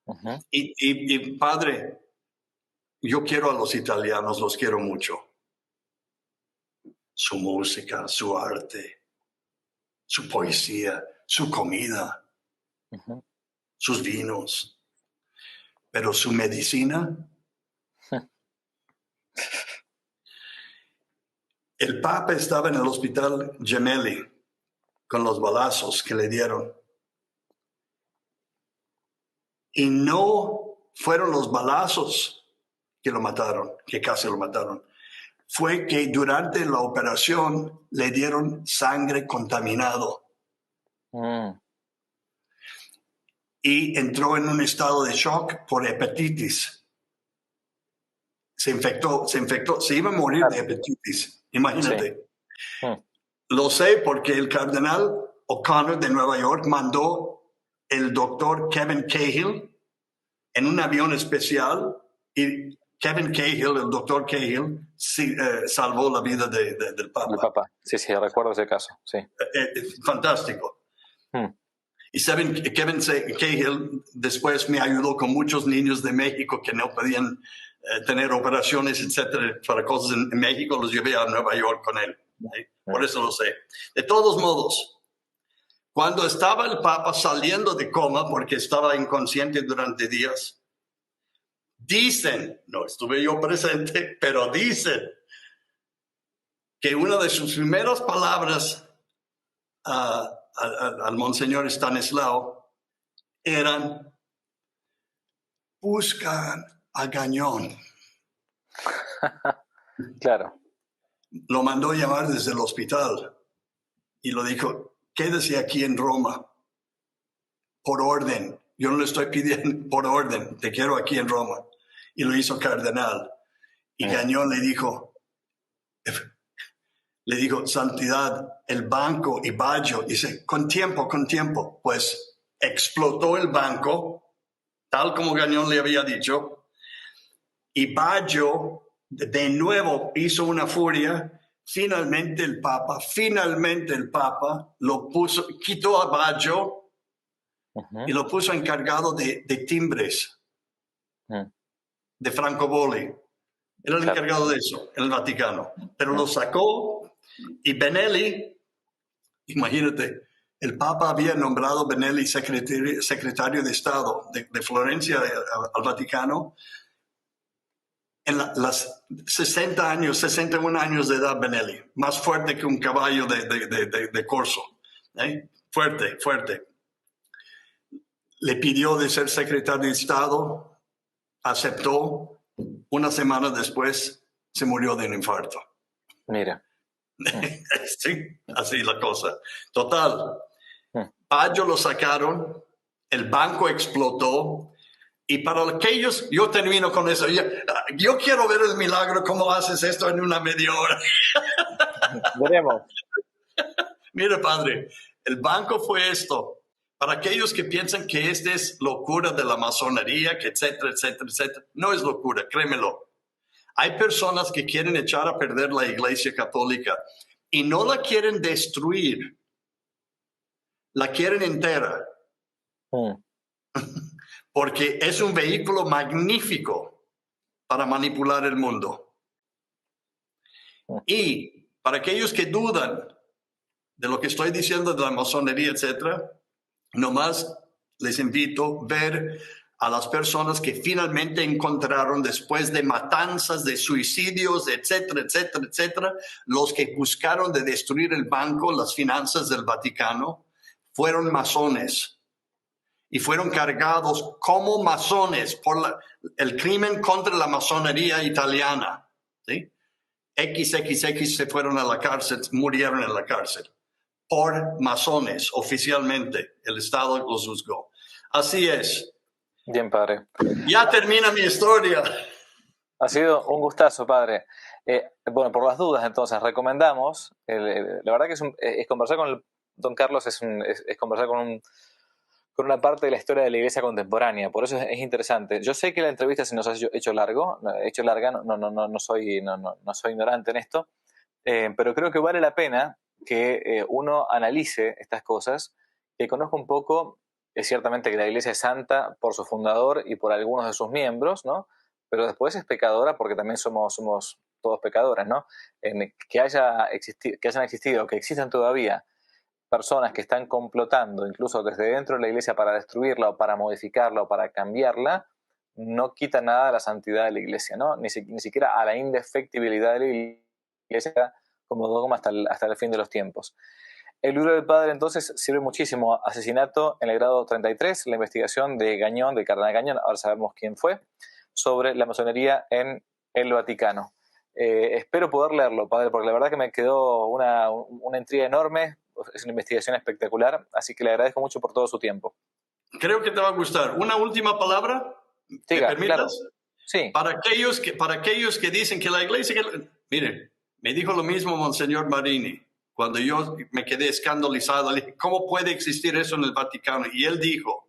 Uh-huh. Y padre, yo quiero a los italianos, los quiero mucho. Su música, su arte, su poesía, su comida, uh-huh, sus vinos, pero su medicina. El Papa estaba en el hospital Gemelli con los balazos que le dieron. Y no fueron los balazos que lo mataron, que casi lo mataron. Fue que durante la operación le dieron sangre contaminado. Y entró en un estado de shock por hepatitis. Se infectó, se iba a morir de hepatitis. Imagínate. Sí. Lo sé porque el cardenal O'Connor de Nueva York mandó el doctor Kevin Cahill en un avión especial y Kevin Cahill, el doctor Cahill, salvó la vida del Papa. El Papa, sí, recuerdo ese caso, sí. Fantástico. Y Kevin Cahill después me ayudó con muchos niños de México que no podían tener operaciones, etcétera, para cosas en México, los llevé a Nueva York con él. Por eso lo sé. De todos modos, cuando estaba el Papa saliendo de coma, porque estaba inconsciente durante días, dicen, no estuve yo presente, pero dicen que una de sus primeras palabras al Monseñor Stanislao eran, buscan a Gañón. Claro. Lo mandó llamar desde el hospital y lo dijo, quédese aquí en Roma, por orden. Yo no le estoy pidiendo por orden, te quiero aquí en Roma. Y lo hizo cardenal. Y Gañón le dijo, Santidad, el banco y Baggio, dice, con tiempo, pues explotó el banco, tal como Gañón le había dicho, y Baggio de nuevo hizo una furia. Finalmente el Papa lo puso, quitó a Baggio y lo puso encargado de timbres de francobolli. Era el encargado de eso en el Vaticano, pero lo sacó. Y Benelli, imagínate, el Papa había nombrado Benelli secretario de Estado de Florencia al Vaticano en las 61 años de edad. Benelli, más fuerte que un caballo de corso, fuerte. Le pidió de ser secretario de Estado, aceptó. Una semana después se murió de un infarto. Mira. Sí, así la cosa. Total. Baggio lo sacaron, el banco explotó, y para aquellos, yo termino con eso. Yo quiero ver el milagro, cómo haces esto en una media hora. Veremos. Mira, padre, el banco fue esto. Para aquellos que piensan que esta es locura de la masonería, que etcétera, no es locura, créemelo. Hay personas que quieren echar a perder la Iglesia Católica y no la quieren destruir, la quieren entera, porque es un vehículo magnífico para manipular el mundo. Y para aquellos que dudan de lo que estoy diciendo de la masonería, etcétera, nomás les invito a ver a las personas que finalmente encontraron después de matanzas, de suicidios, etcétera, etcétera, etcétera, los que buscaron de destruir el banco, las finanzas del Vaticano, fueron masones y fueron cargados como masones por el crimen contra la masonería italiana. ¿Sí? XXX se fueron a la cárcel, murieron en la cárcel por masones oficialmente. El Estado los juzgó. Así es. Bien, padre. Ya termina mi historia. Ha sido un gustazo, padre. Bueno, por las dudas, entonces, recomendamos, la verdad que es conversar con don Carlos, es conversar con una parte de la historia de la iglesia contemporánea, por eso es interesante. Yo sé que la entrevista se nos ha hecho larga, no soy ignorante en esto, pero creo que vale la pena que uno analice estas cosas, que conozca un poco. Es ciertamente que la iglesia es santa por su fundador y por algunos de sus miembros, ¿no? Pero después es pecadora porque también somos todos pecadores, ¿no? Que hayan existido, que existan todavía personas que están complotando incluso desde dentro de la iglesia para destruirla o para modificarla o para cambiarla, no quita nada a la santidad de la iglesia, ¿no? Ni siquiera a la indefectibilidad de la iglesia como dogma hasta el fin de los tiempos. El libro del padre entonces sirve muchísimo. Asesinato en el grado 33, la investigación de Gañón, del cardenal Gañón, ahora sabemos quién fue, sobre la masonería en el Vaticano. Espero poder leerlo, padre, porque la verdad que me quedó una intriga enorme, es una investigación espectacular, así que le agradezco mucho por todo su tiempo. Creo que te va a gustar. Una última palabra, ¿me permitas? Claro. Sí. Para aquellos que dicen que la iglesia... Miren, me dijo lo mismo Monseñor Marini. Cuando yo me quedé escandalizado, le dije, ¿cómo puede existir eso en el Vaticano? Y él dijo,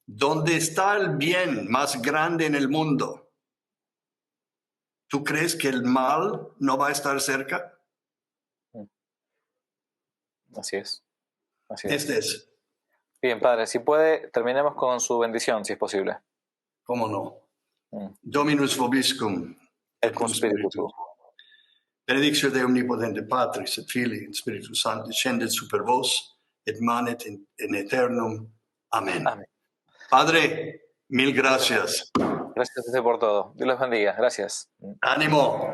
¿dónde está el bien más grande en el mundo? ¿Tú crees que el mal no va a estar cerca? Así es. Este es. Bien, padre, si puede, terminemos con su bendición, si es posible. ¿Cómo no? Dominus vobiscum. Et cum spiritu tuo. Benedictio Dei omnipotente Patris et Filii et Spiritus Sancti descendet super vos et manet in aeternum. Amén. Amén. Padre, mil gracias. Gracias a usted por todo. Dios los bendiga. Gracias. Ánimo.